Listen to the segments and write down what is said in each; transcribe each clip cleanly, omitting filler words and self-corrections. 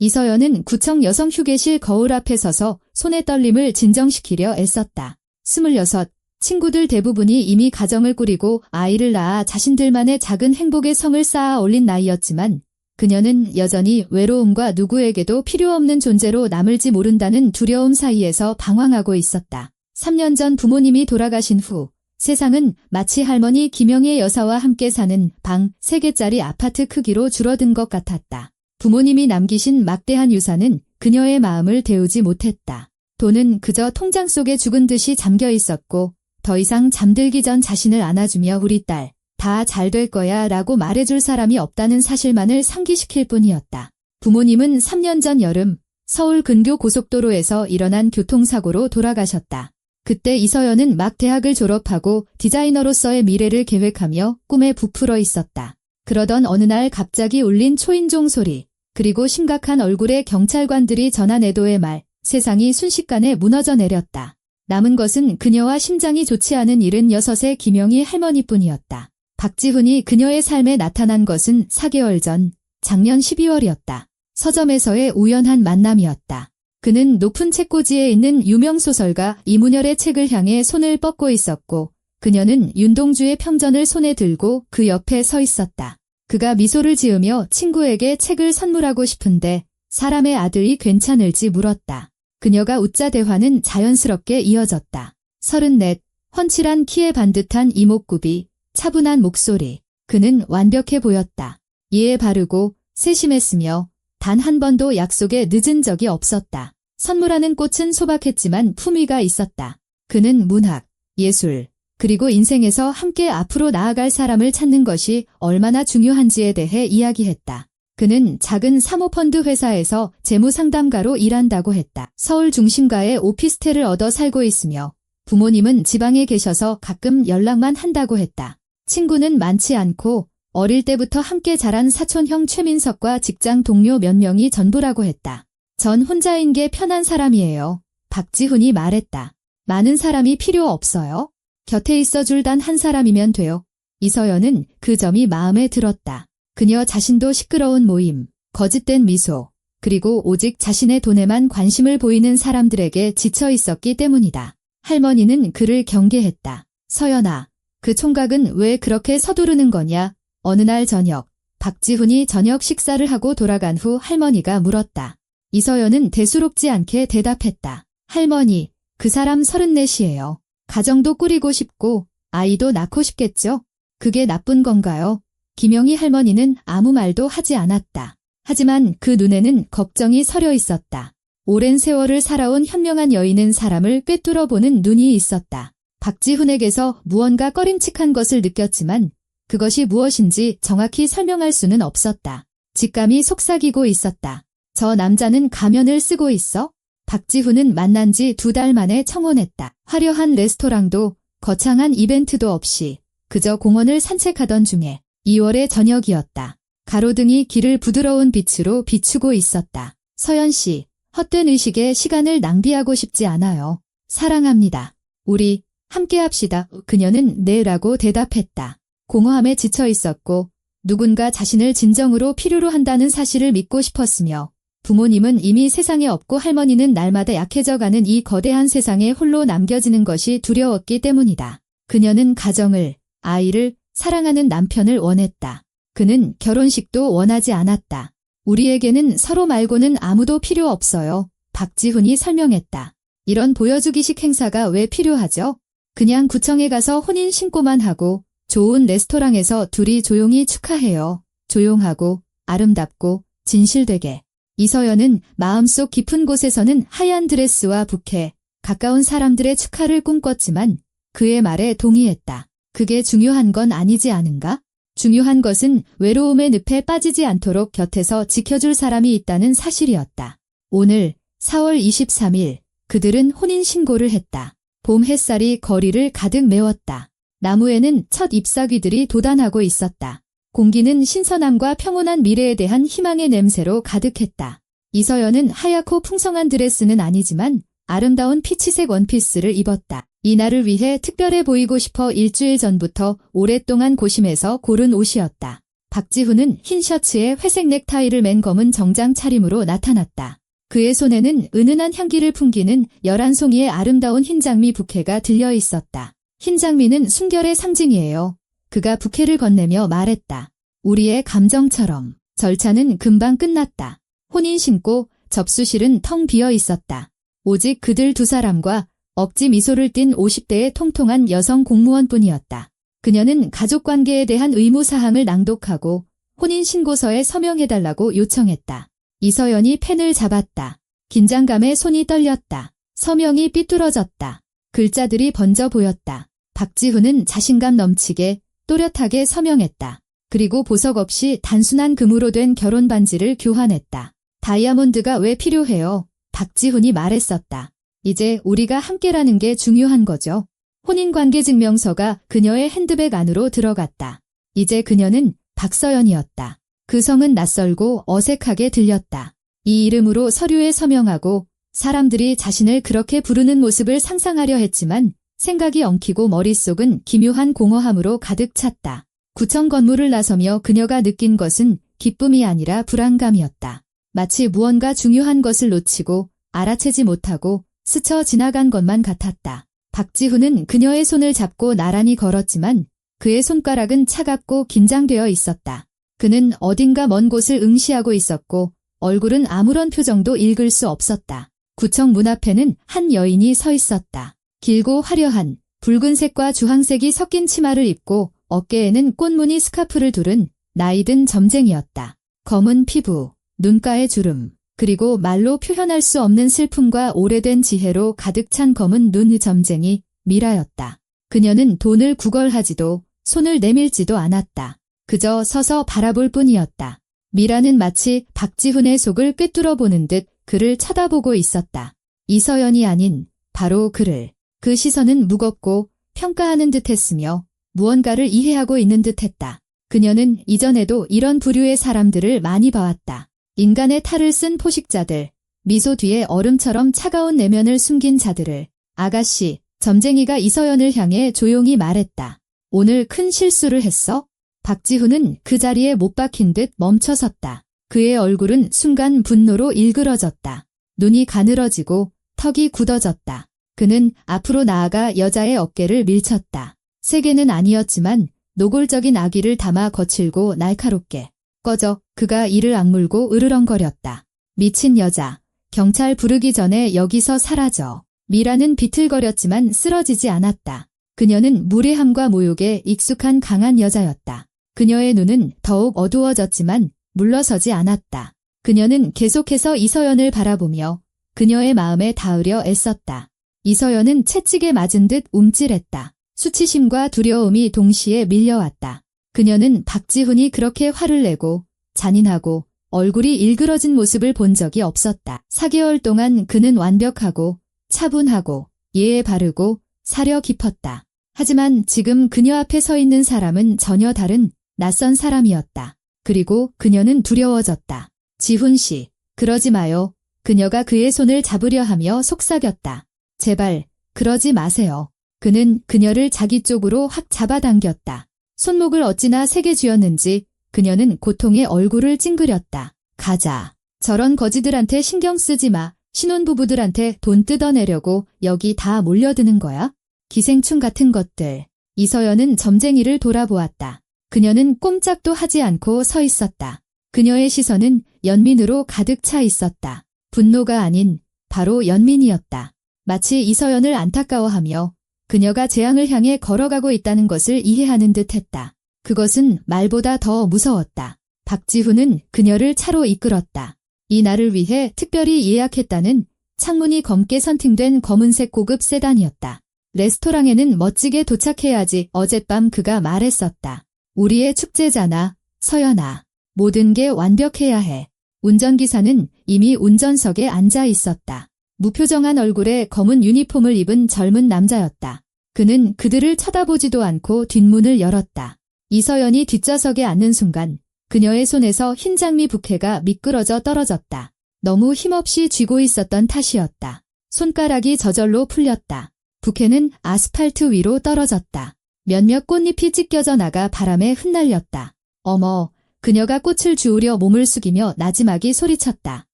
이서연은 구청 여성휴게실 거울 앞에 서서 손의 떨림을 진정시키려 애썼다. 26, 친구들 대부분이 이미 가정을 꾸리고 아이를 낳아 자신들만의 작은 행복의 성을 쌓아 올린 나이였지만 그녀는 여전히 외로움과 누구에게도 필요 없는 존재로 남을지 모른다는 두려움 사이에서 방황하고 있었다. 3년 전 부모님이 돌아가신 후 세상은 마치 할머니 김영애 여사와 함께 사는 방 3개짜리 아파트 크기로 줄어든 것 같았다. 부모님이 남기신 막대한 유산은 그녀의 마음을 데우지 못했다. 돈은 그저 통장 속에 죽은 듯이 잠겨 있었고 더 이상 잠들기 전 자신을 안아주며 우리 딸, 다 잘 될 거야 라고 말해줄 사람이 없다는 사실만을 상기시킬 뿐이었다. 부모님은 3년 전 여름 서울 근교 고속도로에서 일어난 교통사고로 돌아가셨다. 그때 이서연은 막 대학을 졸업하고 디자이너로서의 미래를 계획하며 꿈에 부풀어 있었다. 그러던 어느 날 갑자기 울린 초인종 소리, 그리고 심각한 얼굴의 경찰관들이 전한 애도의 말, 세상이 순식간에 무너져 내렸다. 남은 것은 그녀와 심장이 좋지 않은 76의 김영희 할머니뿐이었다. 박지훈이 그녀의 삶에 나타난 것은 4개월 전, 작년 12월이었다. 서점에서의 우연한 만남이었다. 그는 높은 책꽂이에 있는 유명 소설가 이문열의 책을 향해 손을 뻗고 있었고 그녀는 윤동주의 평전을 손에 들고 그 옆에 서 있었다. 그가 미소를 지으며 친구에게 책을 선물하고 싶은데 사람의 아들이 괜찮을지 물었다. 그녀가 웃자 대화는 자연스럽게 이어졌다. 34, 훤칠한 키에 반듯한 이목구비, 차분한 목소리. 그는 완벽해 보였다. 예에 바르고 세심했으며 단 한 번도 약속에 늦은 적이 없었다. 선물하는 꽃은 소박했지만 품위가 있었다. 그는 문학, 예술, 그리고 인생에서 함께 앞으로 나아갈 사람을 찾는 것이 얼마나 중요한지에 대해 이야기했다. 그는 작은 사모펀드 회사에서 재무상담가로 일한다고 했다. 서울 중심가에 오피스텔을 얻어 살고 있으며 부모님은 지방에 계셔서 가끔 연락만 한다고 했다. 친구는 많지 않고 어릴 때부터 함께 자란 사촌형 최민석과 직장 동료 몇 명이 전부라고 했다. 전 혼자인 게 편한 사람이에요. 박지훈이 말했다. 많은 사람이 필요 없어요. 곁에 있어줄 단 한 사람이면 돼요. 이서연은 그 점이 마음에 들었다. 그녀 자신도 시끄러운 모임, 거짓된 미소, 그리고 오직 자신의 돈에만 관심을 보이는 사람들에게 지쳐 있었기 때문이다. 할머니는 그를 경계했다. 서연아, 그 총각은 왜 그렇게 서두르는 거냐? 어느 날 저녁, 박지훈이 저녁 식사를 하고 돌아간 후 할머니가 물었다. 이서연은 대수롭지 않게 대답했다. 할머니, 그 사람 34이에요. 가정도 꾸리고 싶고 아이도 낳고 싶겠죠? 그게 나쁜 건가요? 김영희 할머니는 아무 말도 하지 않았다. 하지만 그 눈에는 걱정이 서려 있었다. 오랜 세월을 살아온 현명한 여인은 사람을 꿰뚫어 보는 눈이 있었다. 박지훈에게서 무언가 꺼림칙한 것을 느꼈지만 그것이 무엇인지 정확히 설명할 수는 없었다. 직감이 속삭이고 있었다. 저 남자는 가면을 쓰고 있어? 박지훈은 만난 지 2달 만에 청혼했다. 화려한 레스토랑도 거창한 이벤트도 없이 그저 공원을 산책하던 중에 2월의 저녁이었다. 가로등이 길을 부드러운 빛으로 비추고 있었다. 서연 씨, 헛된 의식에 시간을 낭비하고 싶지 않아요. 사랑합니다. 우리 함께 합시다. 그녀는 네라고 대답했다. 공허함에 지쳐 있었고 누군가 자신을 진정으로 필요로 한다는 사실을 믿고 싶었으며 부모님은 이미 세상에 없고 할머니는 날마다 약해져가는 이 거대한 세상에 홀로 남겨지는 것이 두려웠기 때문이다. 그녀는 가정을, 아이를, 사랑하는 남편을 원했다. 그는 결혼식도 원하지 않았다. 우리에게는 서로 말고는 아무도 필요 없어요. 박지훈이 설명했다. 이런 보여주기식 행사가 왜 필요하죠? 그냥 구청에 가서 혼인 신고만 하고 좋은 레스토랑에서 둘이 조용히 축하해요. 조용하고 아름답고 진실되게. 이서연은 마음속 깊은 곳에서는 하얀 드레스와 부케, 가까운 사람들의 축하를 꿈꿨지만 그의 말에 동의했다. 그게 중요한 건 아니지 않은가? 중요한 것은 외로움의 늪에 빠지지 않도록 곁에서 지켜줄 사람이 있다는 사실이었다. 오늘 4월 23일 그들은 혼인신고를 했다. 봄 햇살이 거리를 가득 메웠다. 나무에는 첫 잎사귀들이 돋아나고 있었다. 공기는 신선함과 평온한 미래에 대한 희망의 냄새로 가득했다. 이서연은 하얗고 풍성한 드레스는 아니지만 아름다운 피치색 원피스를 입었다. 이날을 위해 특별해 보이고 싶어 일주일 전부터 오랫동안 고심해서 고른 옷이었다. 박지훈은 흰 셔츠에 회색 넥타이를 맨 검은 정장 차림으로 나타났다. 그의 손에는 은은한 향기를 풍기는 11송이의 아름다운 흰장미 부케가 들려 있었다. 흰장미는 순결의 상징이에요. 그가 부케를 건네며 말했다. 우리의 감정처럼. 절차는 금방 끝났다. 혼인 신고 접수실은 텅 비어 있었다. 오직 그들 두 사람과 억지 미소를 띤 50대의 통통한 여성 공무원뿐이었다. 그녀는 가족관계에 대한 의무사항을 낭독하고 혼인신고서에 서명해달라고 요청했다. 이서연이 펜을 잡았다. 긴장감에 손이 떨렸다. 서명이 삐뚤어졌다. 글자들이 번져 보였다. 박지훈은 자신감 넘치게 또렷하게 서명했다. 그리고 보석 없이 단순한 금으로 된 결혼 반지를 교환했다. 다이아몬드가 왜 필요해요? 박지훈이 말했었다. 이제 우리가 함께라는 게 중요한 거죠. 혼인관계증명서가 그녀의 핸드백 안으로 들어갔다. 이제 그녀는 박서연이었다. 그 성은 낯설고 어색하게 들렸다. 이 이름으로 서류에 서명하고 사람들이 자신을 그렇게 부르는 모습을 상상하려 했지만 생각이 엉키고 머릿속은 기묘한 공허함으로 가득 찼다. 구청 건물을 나서며 그녀가 느낀 것은 기쁨이 아니라 불안감이었다. 마치 무언가 중요한 것을 놓치고 알아채지 못하고 스쳐 지나간 것만 같았다. 박지훈은 그녀의 손을 잡고 나란히 걸었지만 그의 손가락은 차갑고 긴장되어 있었다. 그는 어딘가 먼 곳을 응시하고 있었고 얼굴은 아무런 표정도 읽을 수 없었다. 구청 문 앞에는 한 여인이 서 있었다. 길고 화려한 붉은색과 주황색이 섞인 치마를 입고 어깨에는 꽃무늬 스카프를 두른 나이든 점쟁이였다. 검은 피부, 눈가의 주름, 그리고 말로 표현할 수 없는 슬픔과 오래된 지혜로 가득 찬 검은 눈의 점쟁이 미라였다. 그녀는 돈을 구걸하지도 손을 내밀지도 않았다. 그저 서서 바라볼 뿐이었다. 미라는 마치 박지훈의 속을 꿰뚫어 보는 듯 그를 쳐다보고 있었다. 이서연이 아닌 바로 그를. 그 시선은 무겁고 평가하는 듯했으며 무언가를 이해하고 있는 듯했다. 그녀는 이전에도 이런 부류의 사람들을 많이 봐왔다. 인간의 탈을 쓴 포식자들, 미소 뒤에 얼음처럼 차가운 내면을 숨긴 자들을. 아가씨, 점쟁이가 이서연을 향해 조용히 말했다. 오늘 큰 실수를 했어? 박지훈은 그 자리에 못 박힌 듯 멈춰섰다. 그의 얼굴은 순간 분노로 일그러졌다. 눈이 가늘어지고 턱이 굳어졌다. 그는 앞으로 나아가 여자의 어깨를 밀쳤다. 세게는 아니었지만 노골적인 악의를 담아 거칠고 날카롭게. 꺼져. 그가 이를 악물고 으르렁거렸다. 미친 여자. 경찰 부르기 전에 여기서 사라져. 미라는 비틀거렸지만 쓰러지지 않았다. 그녀는 무례함과 모욕에 익숙한 강한 여자였다. 그녀의 눈은 더욱 어두워졌지만 물러서지 않았다. 그녀는 계속해서 이서연을 바라보며 그녀의 마음에 닿으려 애썼다. 이서연은 채찍에 맞은 듯 움찔했다. 수치심과 두려움이 동시에 밀려왔다. 그녀는 박지훈이 그렇게 화를 내고 잔인하고 얼굴이 일그러진 모습을 본 적이 없었다. 4개월 동안 그는 완벽하고 차분하고 예에 바르고 사려 깊었다. 하지만 지금 그녀 앞에 서 있는 사람은 전혀 다른 낯선 사람이었다. 그리고 그녀는 두려워졌다. 지훈 씨, 그러지 마요. 그녀가 그의 손을 잡으려 하며 속삭였다. 제발, 그러지 마세요. 그는 그녀를 자기 쪽으로 확 잡아당겼다. 손목을 어찌나 세게 쥐었는지 그녀는 고통에 얼굴을 찡그렸다. 가자. 저런 거지들한테 신경 쓰지 마. 신혼부부들한테 돈 뜯어내려고 여기 다 몰려드는 거야? 기생충 같은 것들. 이서연은 점쟁이를 돌아보았다. 그녀는 꼼짝도 하지 않고 서 있었다. 그녀의 시선은 연민으로 가득 차 있었다. 분노가 아닌 바로 연민이었다. 마치 이서연을 안타까워하며 그녀가 재앙을 향해 걸어가고 있다는 것을 이해하는 듯했다. 그것은 말보다 더 무서웠다. 박지훈은 그녀를 차로 이끌었다. 이 날을 위해 특별히 예약했다는 창문이 검게 선팅된 검은색 고급 세단이었다. 레스토랑에는 멋지게 도착해야지. 어젯밤 그가 말했었다. 우리의 축제잖아, 서연아. 모든 게 완벽해야 해. 운전기사는 이미 운전석에 앉아 있었다. 무표정한 얼굴에 검은 유니폼을 입은 젊은 남자였다. 그는 그들을 쳐다보지도 않고 뒷문을 열었다. 이서연이 뒷좌석에 앉는 순간 그녀의 손에서 흰 장미 부케가 미끄러져 떨어졌다. 너무 힘없이 쥐고 있었던 탓이었다. 손가락이 저절로 풀렸다. 부케는 아스팔트 위로 떨어졌다. 몇몇 꽃잎이 찢겨져 나가 바람에 흩날렸다. 어머, 그녀가 꽃을 주우려 몸을 숙이며 나지막이 소리쳤다.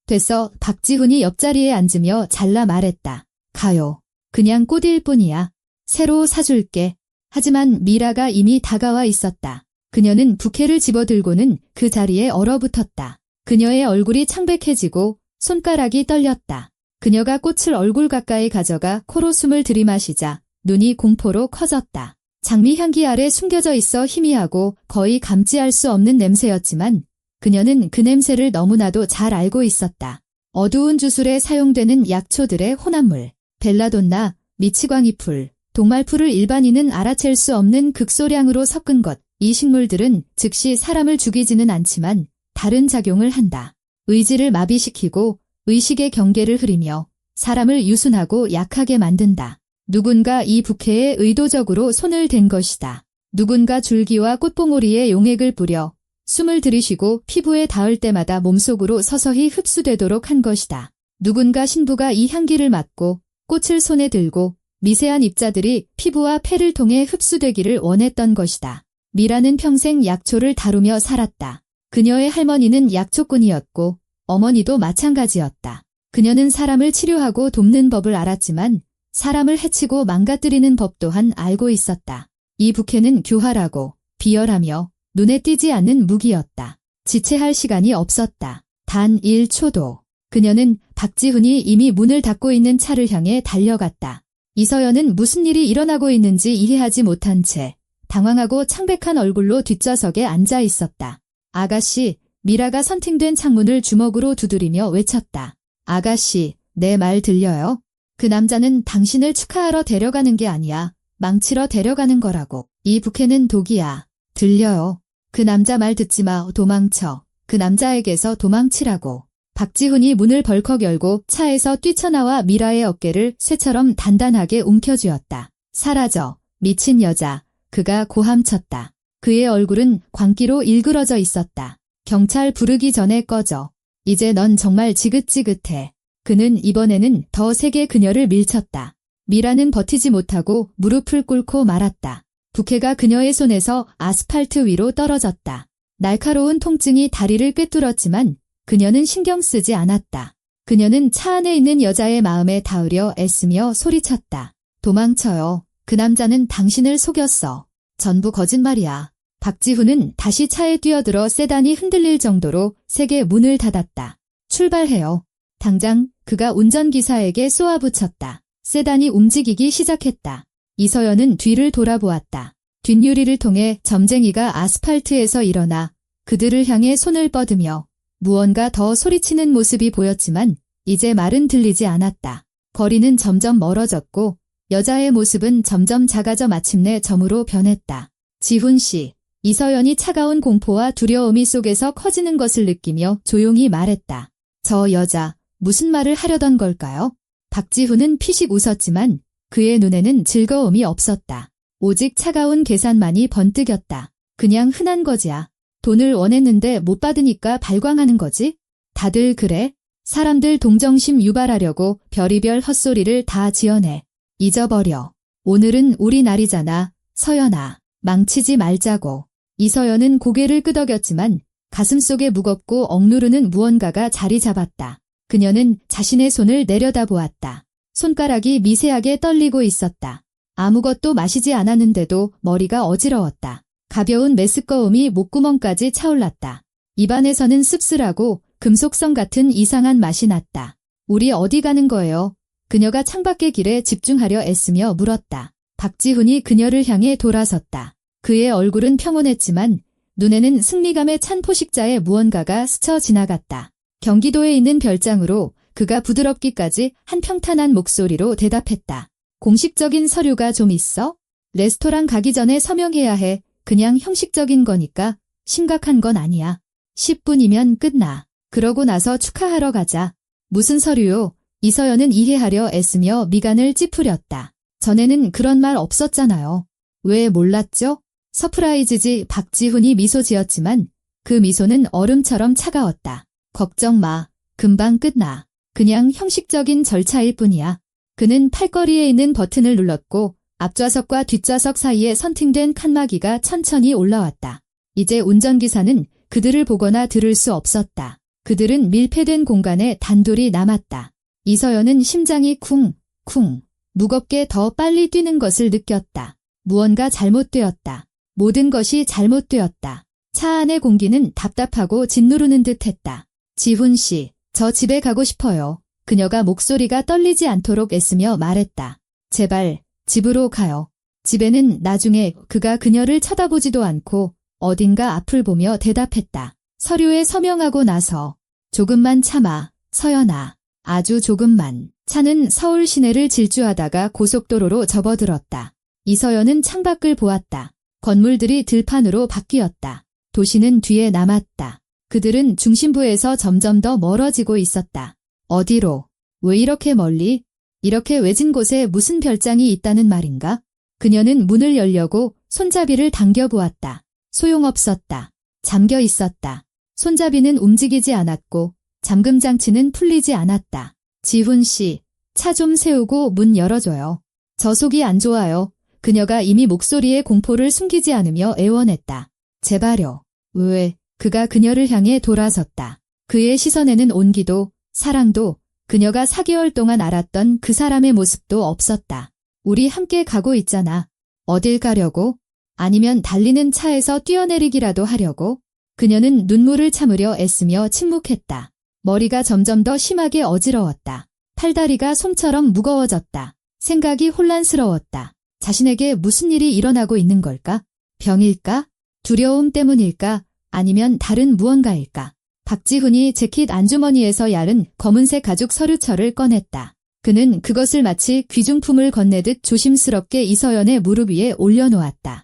됐어. 박지훈이 옆자리에 앉으며 잘라 말했다. 가요. 그냥 꽃일 뿐이야. 새로 사줄게. 하지만 미라가 이미 다가와 있었다. 그녀는 부케를 집어들고는 그 자리에 얼어붙었다. 그녀의 얼굴이 창백해지고 손가락이 떨렸다. 그녀가 꽃을 얼굴 가까이 가져가 코로 숨을 들이마시자 눈이 공포로 커졌다. 장미향기 아래 숨겨져 있어 희미하고 거의 감지할 수 없는 냄새였지만 그녀는 그 냄새를 너무나도 잘 알고 있었다. 어두운 주술에 사용되는 약초들의 혼합물, 벨라돈나, 미치광이풀, 동말풀을 일반인은 알아챌 수 없는 극소량으로 섞은 것. 이 식물들은 즉시 사람을 죽이지는 않지만 다른 작용을 한다. 의지를 마비시키고 의식의 경계를 흐리며 사람을 유순하고 약하게 만든다. 누군가 이 부케에 의도적으로 손을 댄 것이다. 누군가 줄기와 꽃봉오리에 용액을 뿌려 숨을 들이쉬고 피부에 닿을 때마다 몸속으로 서서히 흡수되도록 한 것이다. 누군가 신부가 이 향기를 맡고 꽃을 손에 들고 미세한 입자들이 피부와 폐를 통해 흡수되기를 원했던 것이다. 미라는 평생 약초를 다루며 살았다. 그녀의 할머니는 약초꾼이었고 어머니도 마찬가지였다. 그녀는 사람을 치료하고 돕는 법을 알았지만 사람을 해치고 망가뜨리는 법 또한 알고 있었다. 이 부케는 교활하고 비열하며 눈에 띄지 않는 무기였다. 지체할 시간이 없었다. 단 1초도. 그녀는 박지훈이 이미 문을 닫고 있는 차를 향해 달려갔다. 이서연은 무슨 일이 일어나고 있는지 이해하지 못한 채 당황하고 창백한 얼굴로 뒷좌석에 앉아 있었다. 아가씨, 미라가 선팅된 창문을 주먹으로 두드리며 외쳤다. 아가씨, 내 말 들려요? 그 남자는 당신을 축하하러 데려가는 게 아니야. 망치러 데려가는 거라고. 이 부케는 독이야. 들려요. 그 남자 말 듣지 마. 도망쳐. 그 남자에게서 도망치라고. 박지훈이 문을 벌컥 열고 차에서 뛰쳐나와 미라의 어깨를 쇠처럼 단단하게 움켜쥐었다. 사라져. 미친 여자. 그가 고함쳤다. 그의 얼굴은 광기로 일그러져 있었다. 경찰 부르기 전에 꺼져. 이제 넌 정말 지긋지긋해. 그는 이번에는 더 세게 그녀를 밀쳤다. 미라는 버티지 못하고 무릎을 꿇고 말았다. 부케가 그녀의 손에서 아스팔트 위로 떨어졌다. 날카로운 통증이 다리를 꿰뚫었지만 그녀는 신경 쓰지 않았다. 그녀는 차 안에 있는 여자의 마음에 닿으려 애쓰며 소리쳤다. 도망쳐요. 그 남자는 당신을 속였어. 전부 거짓말이야. 박지훈은 다시 차에 뛰어들어 세단이 흔들릴 정도로 세게 문을 닫았다. 출발해요. 당장 그가 운전기사에게 쏘아붙였다. 세단이 움직이기 시작했다. 이서연은 뒤를 돌아보았다. 뒷유리를 통해 점쟁이가 아스팔트에서 일어나 그들을 향해 손을 뻗으며 무언가 더 소리치는 모습이 보였지만 이제 말은 들리지 않았다. 거리는 점점 멀어졌고 여자의 모습은 점점 작아져 마침내 점으로 변했다. 지훈 씨, 이서연이 차가운 공포와 두려움이 속에서 커지는 것을 느끼며 조용히 말했다. 저 여자, 무슨 말을 하려던 걸까요? 박지훈은 피식 웃었지만 그의 눈에는 즐거움이 없었다. 오직 차가운 계산만이 번뜩였다. 그냥 흔한 거지야. 돈을 원했는데 못 받으니까 발광하는 거지? 다들 그래? 사람들 동정심 유발하려고 별의별 헛소리를 다 지어내. 잊어버려. 오늘은 우리 날이잖아. 서연아, 망치지 말자고. 이서연은 고개를 끄덕였지만 가슴속에 무겁고 억누르는 무언가가 자리 잡았다. 그녀는 자신의 손을 내려다보았다. 손가락이 미세하게 떨리고 있었다. 아무것도 마시지 않았는데도 머리가 어지러웠다. 가벼운 메스꺼움이 목구멍까지 차올랐다. 입안에서는 씁쓸하고 금속성 같은 이상한 맛이 났다. 우리 어디 가는 거예요? 그녀가 창밖의 길에 집중하려 애쓰며 물었다. 박지훈이 그녀를 향해 돌아섰다. 그의 얼굴은 평온했지만 눈에는 승리감에 찬 포식자의 무언가가 스쳐 지나갔다. 경기도에 있는 별장으로 그가 부드럽기까지 한평탄한 목소리로 대답했다. 공식적인 서류가 좀 있어? 레스토랑 가기 전에 서명해야 해. 그냥 형식적인 거니까 심각한 건 아니야. 10분이면 끝나. 그러고 나서 축하하러 가자. 무슨 서류요? 이서연은 이해하려 애쓰며 미간을 찌푸렸다. 전에는 그런 말 없었잖아요. 왜 몰랐죠? 서프라이즈지. 박지훈이 미소 지었지만 그 미소는 얼음처럼 차가웠다. 걱정 마. 금방 끝나. 그냥 형식적인 절차일 뿐이야. 그는 팔걸이에 있는 버튼을 눌렀고 앞좌석과 뒷좌석 사이에 선팅된 칸막이가 천천히 올라왔다. 이제 운전기사는 그들을 보거나 들을 수 없었다. 그들은 밀폐된 공간에 단둘이 남았다. 이서연은 심장이 쿵쿵 무겁게 더 빨리 뛰는 것을 느꼈다. 무언가 잘못되었다. 모든 것이 잘못되었다. 차 안의 공기는 답답하고 짓누르는 듯했다. 지훈 씨, 저 집에 가고 싶어요. 그녀가 목소리가 떨리지 않도록 애쓰며 말했다. 제발 집으로 가요. 집에는 나중에 그가 그녀를 쳐다보지도 않고 어딘가 앞을 보며 대답했다. 서류에 서명하고 나서 조금만 참아, 서연아. 아주 조금만. 차는 서울 시내를 질주하다가 고속도로로 접어들었다. 이서연은 창밖을 보았다. 건물들이 들판으로 바뀌었다. 도시는 뒤에 남았다. 그들은 중심부에서 점점 더 멀어지고 있었다. 어디로? 왜 이렇게 멀리? 이렇게 외진 곳에 무슨 별장이 있다는 말인가? 그녀는 문을 열려고 손잡이를 당겨보았다. 소용없었다. 잠겨 있었다. 손잡이는 움직이지 않았고 잠금 장치는 풀리지 않았다. 지훈 씨, 차 좀 세우고 문 열어줘요. 저 속이 안 좋아요. 그녀가 이미 목소리에 공포를 숨기지 않으며 애원했다. 제발요. 왜? 그가 그녀를 향해 돌아섰다. 그의 시선에는 온기도, 사랑도, 그녀가 4개월 동안 알았던 그 사람의 모습도 없었다. 우리 함께 가고 있잖아. 어딜 가려고? 아니면 달리는 차에서 뛰어내리기라도 하려고? 그녀는 눈물을 참으려 애쓰며 침묵했다. 머리가 점점 더 심하게 어지러웠다. 팔다리가 솜처럼 무거워졌다. 생각이 혼란스러웠다. 자신에게 무슨 일이 일어나고 있는 걸까? 병일까? 두려움 때문일까? 아니면 다른 무언가일까? 박지훈이 재킷 안주머니에서 야른 검은색 가죽 서류철을 꺼냈다. 그는 그것을 마치 귀중품을 건네듯 조심스럽게 이서연의 무릎 위에 올려놓았다.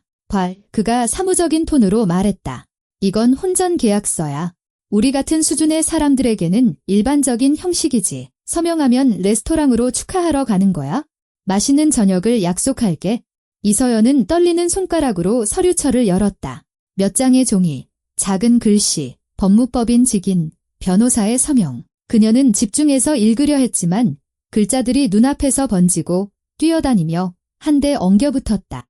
그가 사무적인 톤으로 말했다. 이건 혼전 계약서야. 우리 같은 수준의 사람들에게는 일반적인 형식이지. 서명하면 레스토랑으로 축하하러 가는 거야? 맛있는 저녁을 약속할게. 이서연은 떨리는 손가락으로 서류철을 열었다. 몇 장의 종이, 작은 글씨, 법무법인 직인, 변호사의 서명. 그녀는 집중해서 읽으려 했지만 글자들이 눈앞에서 번지고 뛰어다니며 한데 엉겨붙었다.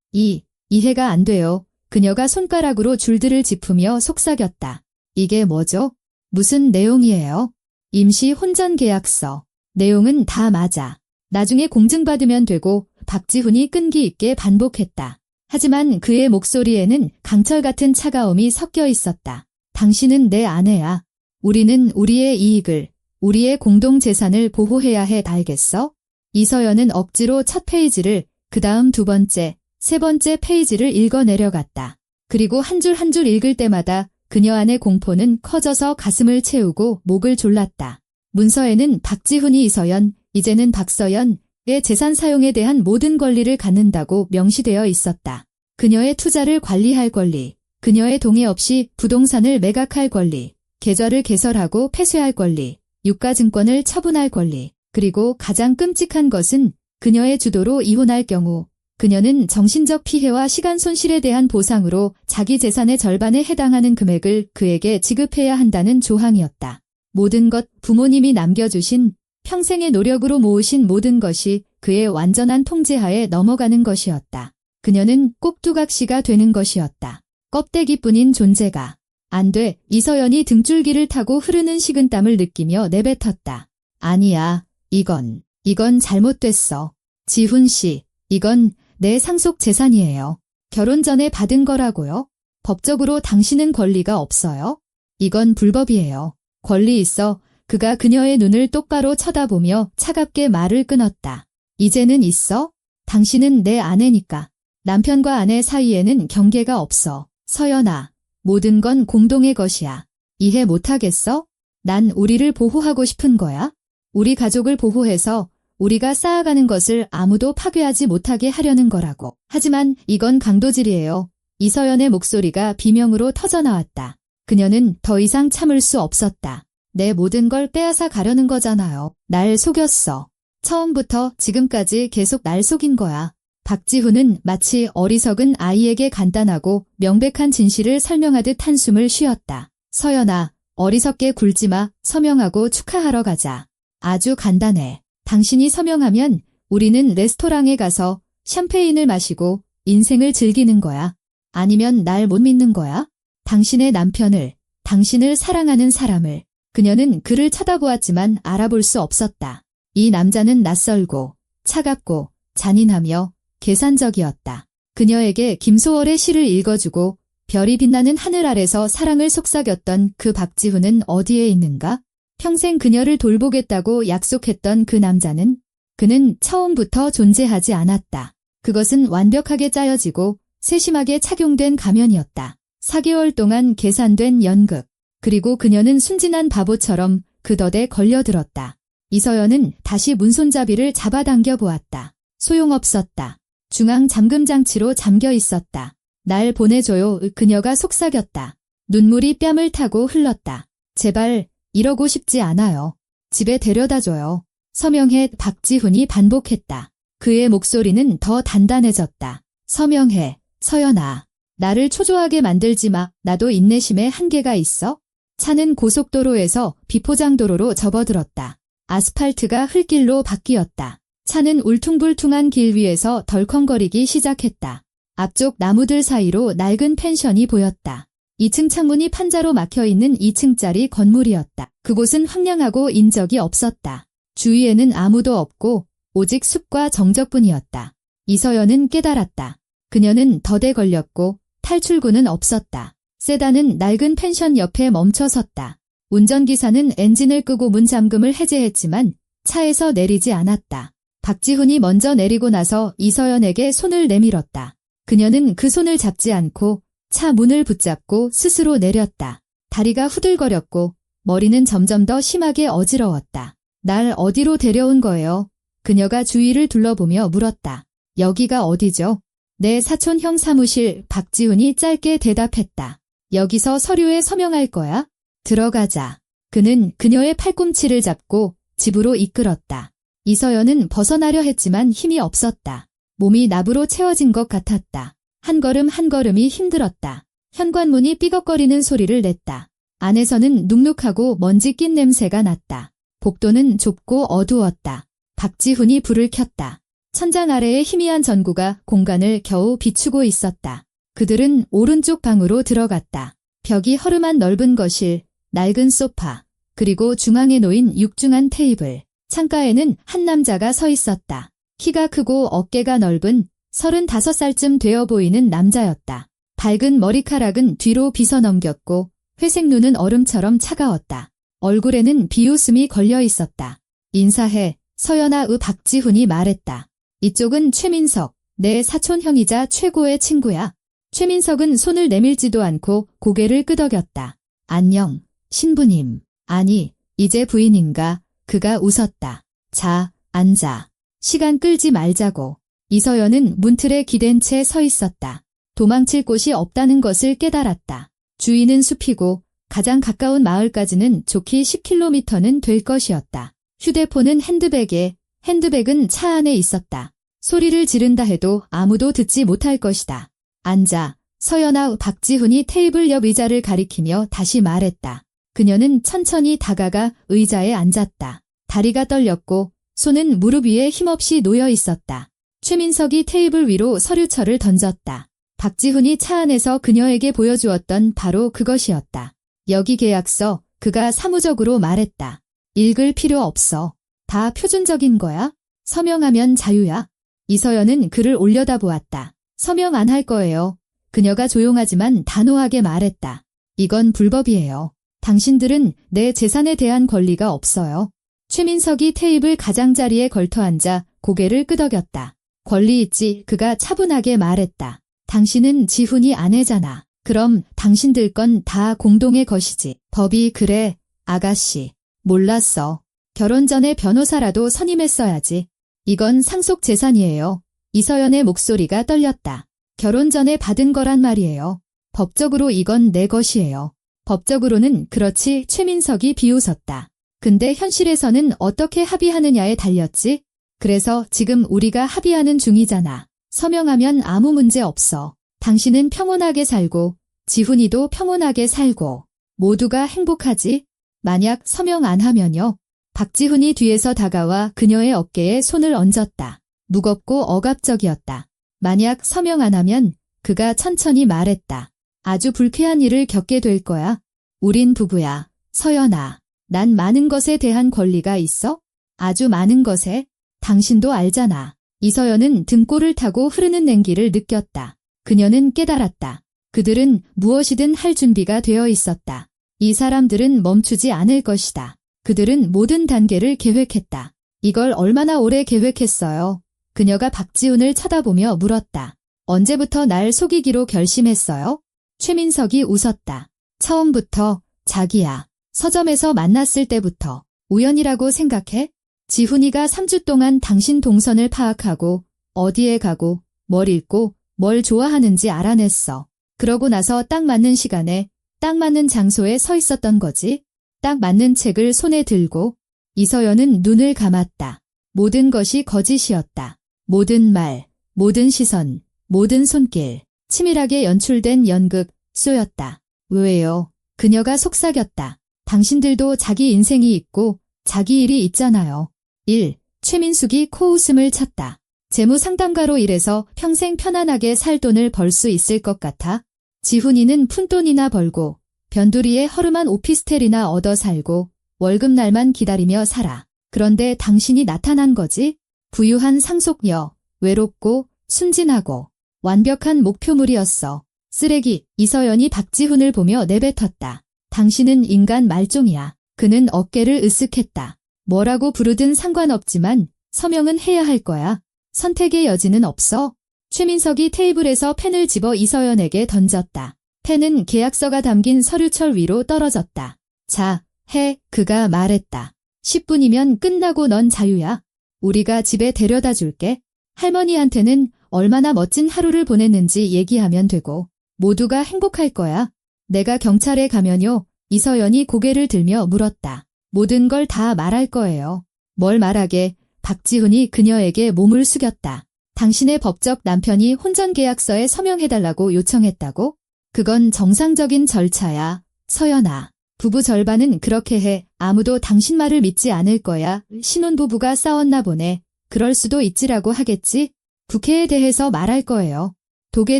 이해가 안 돼요. 그녀가 손가락으로 줄들을 짚으며 속삭였다. 이게 뭐죠? 무슨 내용이에요? 임시 혼전 계약서. 내용은 다 맞아. 나중에 공증받으면 되고. 박지훈이 끈기 있게 반복했다. 하지만 그의 목소리에는 강철 같은 차가움이 섞여 있었다. 당신은 내 아내야. 우리는 우리의 이익을, 우리의 공동재산을 보호해야 해, 알겠어? 이서연은 억지로 첫 페이지를, 그 다음 두 번째, 세 번째 페이지를 읽어 내려갔다. 그리고 한 줄 한 줄 읽을 때마다 그녀 안의 공포는 커져서 가슴을 채우고 목을 졸랐다. 문서에는 박지훈이 이서연, 이제는 박서연의 재산 사용에 대한 모든 권리를 갖는다고 명시되어 있었다. 그녀의 투자를 관리할 권리, 그녀의 동의 없이 부동산을 매각할 권리, 계좌를 개설하고 폐쇄할 권리, 유가증권을 처분할 권리, 그리고 가장 끔찍한 것은 그녀의 주도로 이혼할 경우 그녀는 정신적 피해와 시간 손실에 대한 보상으로 자기 재산의 절반에 해당하는 금액을 그에게 지급해야 한다는 조항이었다. 모든 것, 부모님이 남겨주신 평생의 노력으로 모으신 모든 것이 그의 완전한 통제하에 넘어가는 것이었다. 그녀는 꼭두각시가 되는 것이었다. 껍데기뿐인 존재가. 안 돼. 이서연이 등줄기를 타고 흐르는 식은땀을 느끼며 내뱉었다. 아니야. 이건 잘못됐어. 지훈 씨, 이건 내 상속 재산이에요. 결혼 전에 받은 거라고요? 법적으로 당신은 권리가 없어요? 이건 불법이에요. 권리 있어. 그가 그녀의 눈을 똑바로 쳐다보며 차갑게 말을 끊었다. 이제는 있어? 당신은 내 아내니까. 남편과 아내 사이에는 경계가 없어. 서연아, 모든 건 공동의 것이야. 이해 못하겠어? 난 우리를 보호하고 싶은 거야. 우리 가족을 보호해서 우리가 쌓아가는 것을 아무도 파괴하지 못하게 하려는 거라고. 하지만 이건 강도질이에요. 이서연의 목소리가 비명으로 터져나왔다. 그녀는 더 이상 참을 수 없었다. 내 모든 걸 빼앗아 가려는 거잖아요. 날 속였어. 처음부터 지금까지 계속 날 속인 거야. 박지훈은 마치 어리석은 아이에게 간단하고 명백한 진실을 설명하듯 한숨을 쉬었다. 서연아, 어리석게 굴지 마. 서명하고 축하하러 가자. 아주 간단해. 당신이 서명하면 우리는 레스토랑에 가서 샴페인을 마시고 인생을 즐기는 거야. 아니면 날 못 믿는 거야? 당신의 남편을, 당신을 사랑하는 사람을. 그녀는 그를 쳐다보았지만 알아볼 수 없었다. 이 남자는 낯설고 차갑고 잔인하며 계산적이었다. 그녀에게 김소월의 시를 읽어주고 별이 빛나는 하늘 아래서 사랑을 속삭였던 그 박지훈은 어디에 있는가? 평생 그녀를 돌보겠다고 약속했던 그 남자는? 그는 처음부터 존재하지 않았다. 그것은 완벽하게 짜여지고 세심하게 착용된 가면이었다. 4개월 동안 계산된 연극. 그리고 그녀는 순진한 바보처럼 그 덫에 걸려들었다. 이서연은 다시 문손잡이를 잡아당겨 보았다. 소용없었다. 중앙 잠금 장치로 잠겨 있었다. 날 보내줘요. 그녀가 속삭였다. 눈물이 뺨을 타고 흘렀다. 제발 이러고 싶지 않아요. 집에 데려다줘요. 서명해. 박지훈이 반복했다. 그의 목소리는 더 단단해졌다. 서명해. 서연아. 나를 초조하게 만들지 마. 나도 인내심에 한계가 있어. 차는 고속도로에서 비포장도로로 접어들었다. 아스팔트가 흙길로 바뀌었다. 차는 울퉁불퉁한 길 위에서 덜컹거리기 시작했다. 앞쪽 나무들 사이로 낡은 펜션이 보였다. 2층 창문이 판자로 막혀있는 2층짜리 건물이었다. 그곳은 황량하고 인적이 없었다. 주위에는 아무도 없고 오직 숲과 정적뿐이었다. 이서연은 깨달았다. 그녀는 덫에 걸렸고 탈출구는 없었다. 세단은 낡은 펜션 옆에 멈춰 섰다. 운전기사는 엔진을 끄고 문 잠금을 해제했지만 차에서 내리지 않았다. 박지훈이 먼저 내리고 나서 이서연에게 손을 내밀었다. 그녀는 그 손을 잡지 않고 차 문을 붙잡고 스스로 내렸다. 다리가 후들거렸고 머리는 점점 더 심하게 어지러웠다. 날 어디로 데려온 거예요? 그녀가 주위를 둘러보며 물었다. 여기가 어디죠? 내 사촌형 사무실. 박지훈이 짧게 대답했다. 여기서 서류에 서명할 거야? 들어가자. 그는 그녀의 팔꿈치를 잡고 집으로 이끌었다. 이서연은 벗어나려 했지만 힘이 없었다. 몸이 납으로 채워진 것 같았다. 한 걸음 한 걸음이 힘들었다. 현관문이 삐걱거리는 소리를 냈다. 안에서는 눅눅하고 먼지 낀 냄새가 났다. 복도는 좁고 어두웠다. 박지훈이 불을 켰다. 천장 아래의 희미한 전구가 공간을 겨우 비추고 있었다. 그들은 오른쪽 방으로 들어갔다. 벽이 허름한 넓은 거실, 낡은 소파, 그리고 중앙에 놓인 육중한 테이블. 창가에는 한 남자가 서 있었다. 키가 크고 어깨가 넓은 35살쯤 되어 보이는 남자였다. 밝은 머리카락은 뒤로 빗어넘겼고 회색 눈은 얼음처럼 차가웠다. 얼굴에는 비웃음이 걸려 있었다. 인사해. 서연아. 박지훈이 말했다. 이쪽은 최민석, 내 사촌형이자 최고의 친구야. 최민석은 손을 내밀지도 않고 고개를 끄덕였다. 안녕, 신부님. 아니, 이제 부인인가? 그가 웃었다. 자, 앉아. 시간 끌지 말자고. 이서연은 문틀에 기댄 채 서 있었다. 도망칠 곳이 없다는 것을 깨달았다. 주위는 숲이고 가장 가까운 마을까지는 좋기 10km는 될 것이었다. 휴대폰은 핸드백에, 핸드백은 차 안에 있었다. 소리를 지른다 해도 아무도 듣지 못할 것이다. 앉아. 서연아. 박지훈이 테이블 옆 의자를 가리키며 다시 말했다. 그녀는 천천히 다가가 의자에 앉았다. 다리가 떨렸고 손은 무릎 위에 힘없이 놓여 있었다. 최민석이 테이블 위로 서류철을 던졌다. 박지훈이 차 안에서 그녀에게 보여주었던 바로 그것이었다. 여기 계약서. 그가 사무적으로 말했다. 읽을 필요 없어. 다 표준적인 거야. 서명하면 자유야. 이서연은 그를 올려다보았다. 서명 안 할 거예요. 그녀가 조용하지만 단호하게 말했다. 이건 불법이에요. 당신들은 내 재산에 대한 권리가 없어요. 최민석이 테이블 가장자리에 걸터앉아 고개를 끄덕였다. 권리 있지. 그가 차분하게 말했다. 당신은 지훈이 아내잖아. 그럼 당신들 건 다 공동의 것이지. 법이 그래. 아가씨. 몰랐어. 결혼 전에 변호사라도 선임했어야지. 이건 상속 재산이에요. 이서연의 목소리가 떨렸다. 결혼 전에 받은 거란 말이에요. 법적으로 이건 내 것이에요. 법적으로는 그렇지. 최민석이 비웃었다. 근데 현실에서는 어떻게 합의하느냐에 달렸지? 그래서 지금 우리가 합의하는 중이잖아. 서명하면 아무 문제 없어. 당신은 평온하게 살고 지훈이도 평온하게 살고 모두가 행복하지? 만약 서명 안 하면요. 박지훈이 뒤에서 다가와 그녀의 어깨에 손을 얹었다. 무겁고 억압적이었다. 만약 서명 안 하면 그가 천천히 말했다. 아주 불쾌한 일을 겪게 될 거야. 우린 부부야. 서연아, 난 많은 것에 대한 권리가 있어? 아주 많은 것에? 당신도 알잖아. 이서연은 등골을 타고 흐르는 냉기를 느꼈다. 그녀는 깨달았다. 그들은 무엇이든 할 준비가 되어 있었다. 이 사람들은 멈추지 않을 것이다. 그들은 모든 단계를 계획했다. 이걸 얼마나 오래 계획했어요? 그녀가 박지훈을 쳐다보며 물었다. 언제부터 날 속이기로 결심했어요? 최민석이 웃었다. 처음부터, 자기야. 서점에서 만났을 때부터. 우연이라고 생각해? 지훈이가 3주 동안 당신 동선을 파악하고 어디에 가고 뭘 읽고 뭘 좋아하는지 알아냈어. 그러고 나서 딱 맞는 시간에 딱 맞는 장소에 서 있었던 거지. 딱 맞는 책을 손에 들고. 이서연은 눈을 감았다. 모든 것이 거짓이었다. 모든 말, 모든 시선, 모든 손길, 치밀하게 연출된 연극, 쏘였다. 왜요? 그녀가 속삭였다. 당신들도 자기 인생이 있고 자기 일이 있잖아요. 1. 최민숙이 코웃음을 쳤다. 재무상담가로 일해서 평생 편안하게 살 돈을 벌 수 있을 것 같아? 지훈이는 푼돈이나 벌고 변두리에 허름한 오피스텔이나 얻어 살고 월급날만 기다리며 살아. 그런데 당신이 나타난 거지? 부유한 상속녀, 외롭고 순진하고 완벽한 목표물이었어. 쓰레기. 이서연이 박지훈을 보며 내뱉었다. 당신은 인간 말종이야. 그는 어깨를 으쓱했다. 뭐라고 부르든 상관없지만 서명은 해야 할 거야. 선택의 여지는 없어. 최민석이 테이블에서 펜을 집어 이서연에게 던졌다. 펜은 계약서가 담긴 서류철 위로 떨어졌다. 자, 해. 그가 말했다. 10분이면 끝나고 넌 자유야. 우리가 집에 데려다 줄게. 할머니한테는 얼마나 멋진 하루를 보냈는지 얘기하면 되고 모두가 행복할 거야. 내가 경찰에 가면요. 이서연이 고개를 들며 물었다. 모든 걸 다 말할 거예요. 뭘 말하게? 박지훈이 그녀에게 몸을 숙였다. 당신의 법적 남편이 혼전계약서에 서명해달라고 요청했다고? 그건 정상적인 절차야. 서연아. 부부 절반은 그렇게 해. 아무도 당신 말을 믿지 않을 거야. 신혼부부가 싸웠나 보네. 그럴 수도 있지라고 하겠지? 부캐에 대해서 말할 거예요. 독에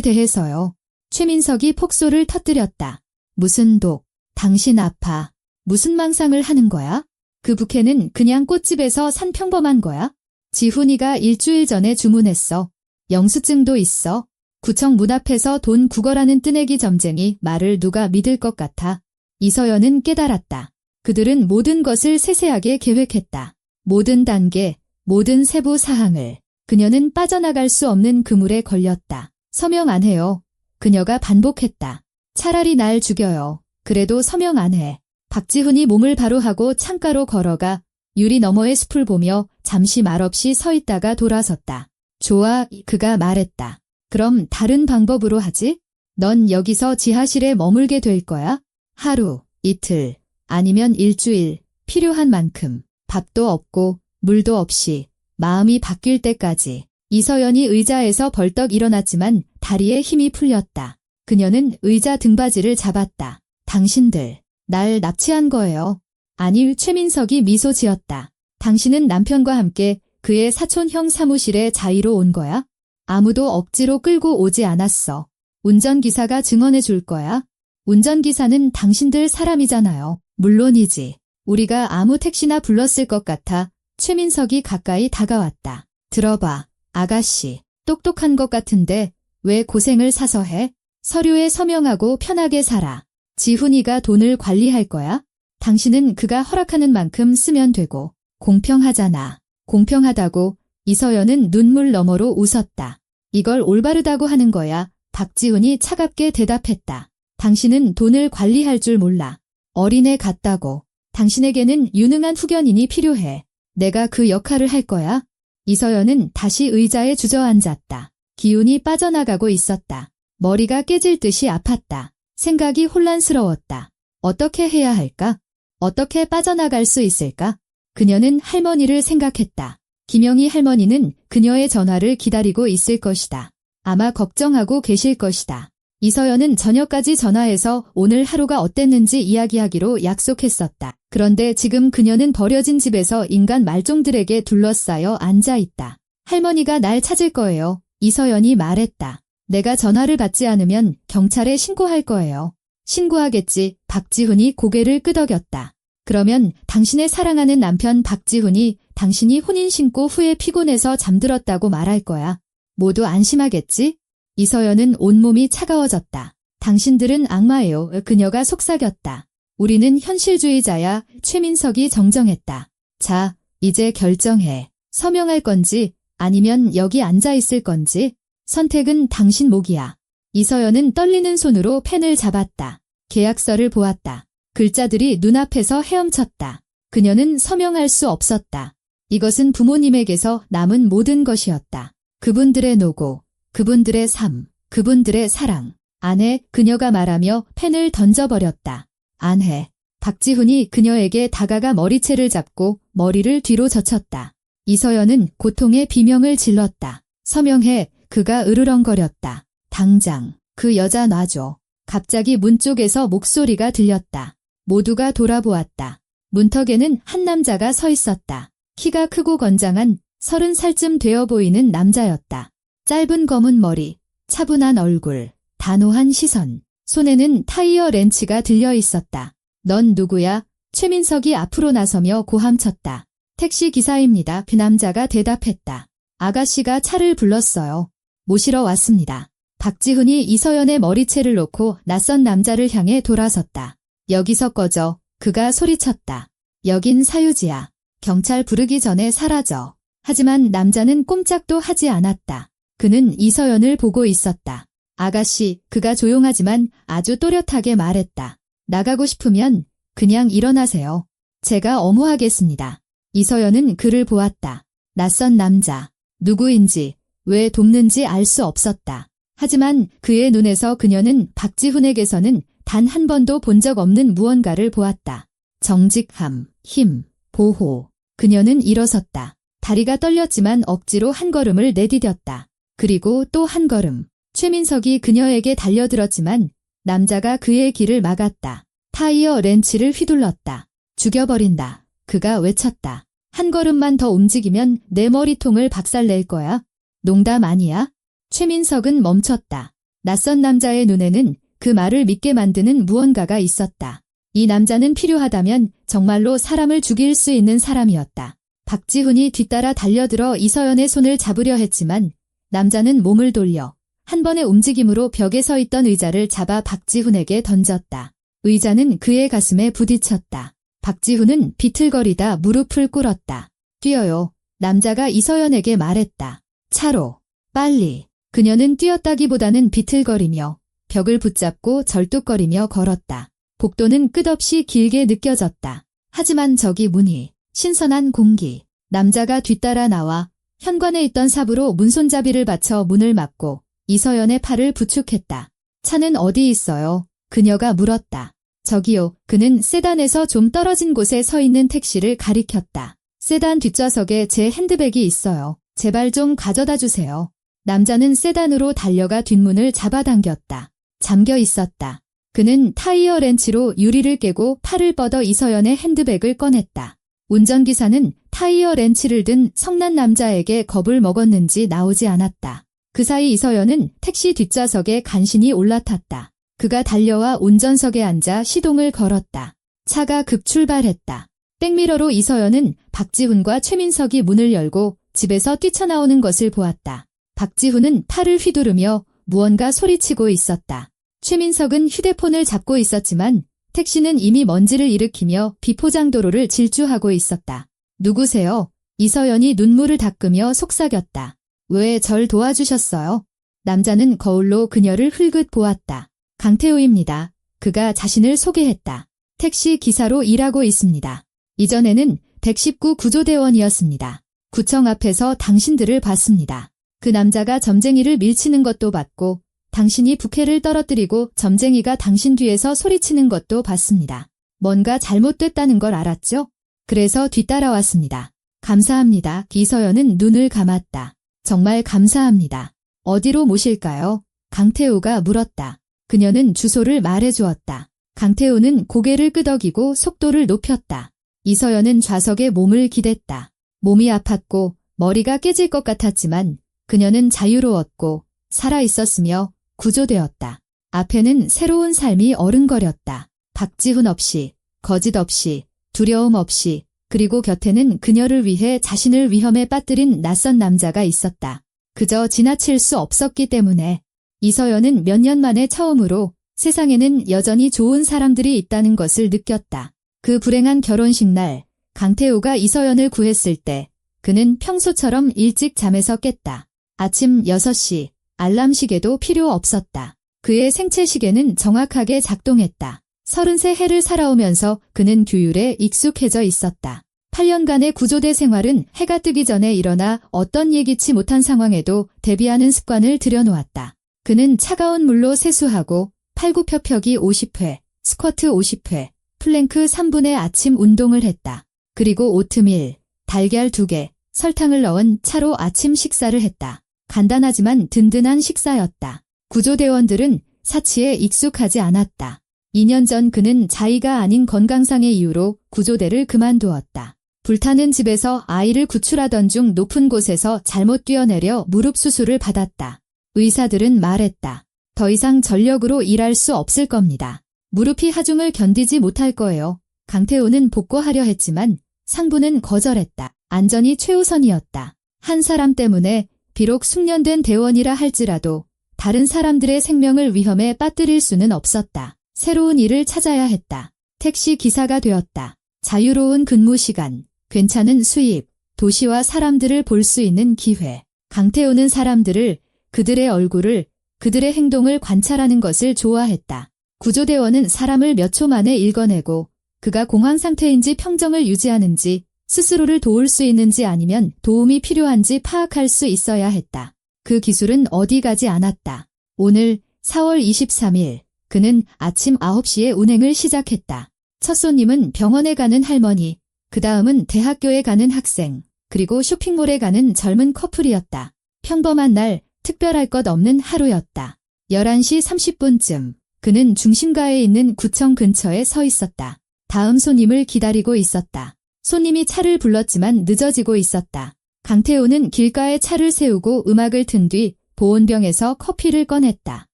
대해서요. 최민석이 폭소를 터뜨렸다. 무슨 독? 당신 아파. 무슨 망상을 하는 거야? 그 부캐는 그냥 꽃집에서 산 평범한 거야? 지훈이가 일주일 전에 주문했어. 영수증도 있어. 구청 문 앞에서 돈 구걸하는 뜨내기 점쟁이 말을 누가 믿을 것 같아. 이서연은 깨달았다. 그들은 모든 것을 세세하게 계획했다. 모든 단계, 모든 세부 사항을. 그녀는 빠져나갈 수 없는 그물에 걸렸다. 서명 안 해요. 그녀가 반복했다. 차라리 날 죽여요. 그래도 서명 안 해. 박지훈이 몸을 바로 하고 창가로 걸어가 유리 너머의 숲을 보며 잠시 말없이 서 있다가 돌아섰다. 좋아, 그가 말했다. 그럼 다른 방법으로 하지? 넌 여기서 지하실에 머물게 될 거야? 하루, 이틀, 아니면 일주일, 필요한 만큼. 밥도 없고 물도 없이 마음이 바뀔 때까지. 이서연이 의자에서 벌떡 일어났지만 다리에 힘이 풀렸다. 그녀는 의자 등받이를 잡았다. 당신들, 날 납치한 거예요. 아니, 최민석이 미소 지었다. 당신은 남편과 함께 그의 사촌형 사무실에 자의로 온 거야? 아무도 억지로 끌고 오지 않았어. 운전기사가 증언해 줄 거야. 운전기사는 당신들 사람이잖아요. 물론이지. 우리가 아무 택시나 불렀을 것 같아. 최민석이 가까이 다가왔다. 들어봐, 아가씨. 똑똑한 것 같은데 왜 고생을 사서 해? 서류에 서명하고 편하게 살아. 지훈이가 돈을 관리할 거야? 당신은 그가 허락하는 만큼 쓰면 되고. 공평하잖아. 공평하다고. 이서연은 눈물 너머로 웃었다. 이걸 올바르다고 하는 거야. 박지훈이 차갑게 대답했다. 당신은 돈을 관리할 줄 몰라. 어린애 같다고. 당신에게는 유능한 후견인이 필요해. 내가 그 역할을 할 거야. 이서연은 다시 의자에 주저앉았다. 기운이 빠져나가고 있었다. 머리가 깨질 듯이 아팠다. 생각이 혼란스러웠다. 어떻게 해야 할까? 어떻게 빠져나갈 수 있을까? 그녀는 할머니를 생각했다. 김영희 할머니는 그녀의 전화를 기다리고 있을 것이다. 아마 걱정하고 계실 것이다. 이서연은 저녁까지 전화해서 오늘 하루가 어땠는지 이야기하기로 약속했었다. 그런데 지금 그녀는 버려진 집에서 인간 말종들에게 둘러싸여 앉아있다. 할머니가 날 찾을 거예요. 이서연이 말했다. 내가 전화를 받지 않으면 경찰에 신고할 거예요. 신고하겠지. 박지훈이 고개를 끄덕였다. 그러면 당신의 사랑하는 남편 박지훈이 당신이 혼인 신고 후에 피곤해서 잠들었다고 말할 거야. 모두 안심하겠지? 이서연은 온몸이 차가워졌다. 당신들은 악마예요. 그녀가 속삭였다. 우리는 현실주의자야. 최민석이 정정했다. 자, 이제 결정해. 서명할 건지 아니면 여기 앉아 있을 건지. 선택은 당신 몫이야. 이서연은 떨리는 손으로 펜을 잡았다. 계약서를 보았다. 글자들이 눈앞에서 헤엄쳤다. 그녀는 서명할 수 없었다. 이것은 부모님에게서 남은 모든 것이었다. 그분들의 노고, 그분들의 삶, 그분들의 사랑. 안 해. 그녀가 말하며 펜을 던져버렸다. 안 해. 박지훈이 그녀에게 다가가 머리채를 잡고 머리를 뒤로 젖혔다. 이서연은 고통의 비명을 질렀다. 서명해. 그가 으르렁거렸다. 당장 그 여자 놔줘. 갑자기 문 쪽에서 목소리가 들렸다. 모두가 돌아보았다. 문턱에는 한 남자가 서 있었다. 키가 크고 건장한 30살쯤 되어 보이는 남자였다. 짧은 검은 머리, 차분한 얼굴, 단호한 시선. 손에는 타이어 렌치가 들려 있었다. 넌 누구야? 최민석이 앞으로 나서며 고함쳤다. 택시 기사입니다. 그 남자가 대답했다. 아가씨가 차를 불렀어요. 모시러 왔습니다. 박지훈이 이서연의 머리채를 놓고 낯선 남자를 향해 돌아섰다. 여기서 꺼져. 그가 소리쳤다. 여긴 사유지야. 경찰 부르기 전에 사라져. 하지만 남자는 꼼짝도 하지 않았다. 그는 이서연을 보고 있었다. 아가씨, 그가 조용하지만 아주 또렷하게 말했다. 나가고 싶으면 그냥 일어나세요. 제가 어무하겠습니다. 이서연은 그를 보았다. 낯선 남자. 누구인지, 왜 돕는지 알 수 없었다. 하지만 그의 눈에서 그녀는 박지훈에게서는 단 한 번도 본 적 없는 무언가를 보았다. 정직함, 힘, 보호. 그녀는 일어섰다. 다리가 떨렸지만 억지로 한 걸음을 내디뎠다. 그리고 또 한 걸음. 최민석이 그녀에게 달려들었지만 남자가 그의 길을 막았다. 타이어 렌치를 휘둘렀다. 죽여버린다. 그가 외쳤다. 한 걸음만 더 움직이면 내 머리통을 박살낼 거야. 농담 아니야? 최민석은 멈췄다. 낯선 남자의 눈에는 그 말을 믿게 만드는 무언가가 있었다. 이 남자는 필요하다면 정말로 사람을 죽일 수 있는 사람이었다. 박지훈이 뒤따라 달려들어 이서연의 손을 잡으려 했지만 남자는 몸을 돌려 한 번의 움직임으로 벽에 서 있던 의자를 잡아 박지훈에게 던졌다. 의자는 그의 가슴에 부딪혔다. 박지훈은 비틀거리다 무릎을 꿇었다. 뛰어요. 남자가 이서연에게 말했다. 차로. 빨리. 그녀는 뛰었다기보다는 비틀거리며 벽을 붙잡고 절뚝거리며 걸었다. 복도는 끝없이 길게 느껴졌다. 하지만 저기 문이, 신선한 공기. 남자가 뒤따라 나와 현관에 있던 삽으로 문손잡이를 받쳐 문을 막고 이서연의 팔을 부축했다. 차는 어디 있어요? 그녀가 물었다. 저기요. 그는 세단에서 좀 떨어진 곳에 서 있는 택시를 가리켰다. 세단 뒷좌석에 제 핸드백이 있어요. 제발 좀 가져다 주세요. 남자는 세단으로 달려가 뒷문을 잡아당겼다. 잠겨 있었다. 그는 타이어 렌치로 유리를 깨고 팔을 뻗어 이서연의 핸드백을 꺼냈다. 운전기사는 타이어 렌치를 든 성난 남자에게 겁을 먹었는지 나오지 않았다. 그 사이 이서연은 택시 뒷좌석에 간신히 올라탔다. 그가 달려와 운전석에 앉아 시동을 걸었다. 차가 급출발했다. 백미러로 이서연은 박지훈과 최민석이 문을 열고 집에서 뛰쳐나오는 것을 보았다. 박지훈은 팔을 휘두르며 무언가 소리치고 있었다. 최민석은 휴대폰을 잡고 있었지만 택시는 이미 먼지를 일으키며 비포장도로를 질주하고 있었다. 누구세요? 이서연이 눈물을 닦으며 속삭였다. 왜 절 도와주셨어요? 남자는 거울로 그녀를 흘긋 보았다. 강태우입니다. 그가 자신을 소개했다. 택시 기사로 일하고 있습니다. 이전에는 119 구조대원이었습니다. 구청 앞에서 당신들을 봤습니다. 그 남자가 점쟁이를 밀치는 것도 봤고 당신이 부케를 떨어뜨리고 점쟁이가 당신 뒤에서 소리치는 것도 봤습니다. 뭔가 잘못됐다는 걸 알았죠? 그래서 뒤따라왔습니다. 감사합니다. 이서연은 눈을 감았다. 정말 감사합니다. 어디로 모실까요? 강태우가 물었다. 그녀는 주소를 말해주었다. 강태우는 고개를 끄덕이고 속도를 높였다. 이서연은 좌석에 몸을 기댔다. 몸이 아팠고 머리가 깨질 것 같았지만 그녀는 자유로웠고 살아있었으며 구조되었다. 앞에는 새로운 삶이 어른거렸다. 박지훈 없이, 거짓 없이, 두려움 없이, 그리고 곁에는 그녀를 위해 자신을 위험에 빠뜨린 낯선 남자가 있었다. 그저 지나칠 수 없었기 때문에. 이서연은 몇 년 만에 처음으로 세상에는 여전히 좋은 사람들이 있다는 것을 느꼈다. 그 불행한 결혼식 날, 강태호가 이서연을 구했을 때 그는 평소처럼 일찍 잠에서 깼다. 아침 6시, 알람 시계도 필요 없었다. 그의 생체 시계는 정확하게 작동했다. 33 해를 살아오면서 그는 규율에 익숙해져 있었다. 8년간의 구조대 생활은 해가 뜨기 전에 일어나 어떤 예기치 못한 상황에도 대비하는 습관을 들여놓았다. 그는 차가운 물로 세수하고 팔굽혀펴기 50회, 스쿼트 50회, 플랭크 3분의 아침 운동을 했다. 그리고 오트밀, 달걀 2개, 설탕을 넣은 차로 아침 식사를 했다. 간단하지만 든든한 식사였다. 구조대원들은 사치에 익숙하지 않았다. 2년 전 그는 자의가 아닌 건강상의 이유로 구조대를 그만두었다. 불타는 집에서 아이를 구출하던 중 높은 곳에서 잘못 뛰어내려 무릎 수술을 받았다. 의사들은 말했다. 더 이상 전력으로 일할 수 없을 겁니다. 무릎이 하중을 견디지 못할 거예요. 강태호는 복구하려 했지만 상부는 거절했다. 안전이 최우선이었다. 한 사람 때문에 비록 숙련된 대원이라 할지라도 다른 사람들의 생명을 위험에 빠뜨릴 수는 없었다. 새로운 일을 찾아야 했다. 택시 기사가 되었다. 자유로운 근무 시간, 괜찮은 수입, 도시와 사람들을 볼 수 있는 기회. 강태호는 사람들을, 그들의 얼굴을, 그들의 행동을 관찰하는 것을 좋아했다. 구조대원은 사람을 몇 초 만에 읽어내고 그가 공황 상태인지 평정을 유지하는지 스스로를 도울 수 있는지 아니면 도움이 필요한지 파악할 수 있어야 했다. 그 기술은 어디 가지 않았다. 오늘 4월 23일 그는 아침 9시에 운행을 시작했다. 첫 손님은 병원에 가는 할머니, 그 다음은 대학교에 가는 학생, 그리고 쇼핑몰에 가는 젊은 커플이었다. 평범한 날, 특별할 것 없는 하루였다. 11시 30분쯤 그는 중심가에 있는 구청 근처에 서 있었다. 다음 손님을 기다리고 있었다. 손님이 차를 불렀지만 늦어지고 있었다. 강태호는 길가에 차를 세우고 음악을 튼 뒤 보온병에서 커피를 꺼냈다.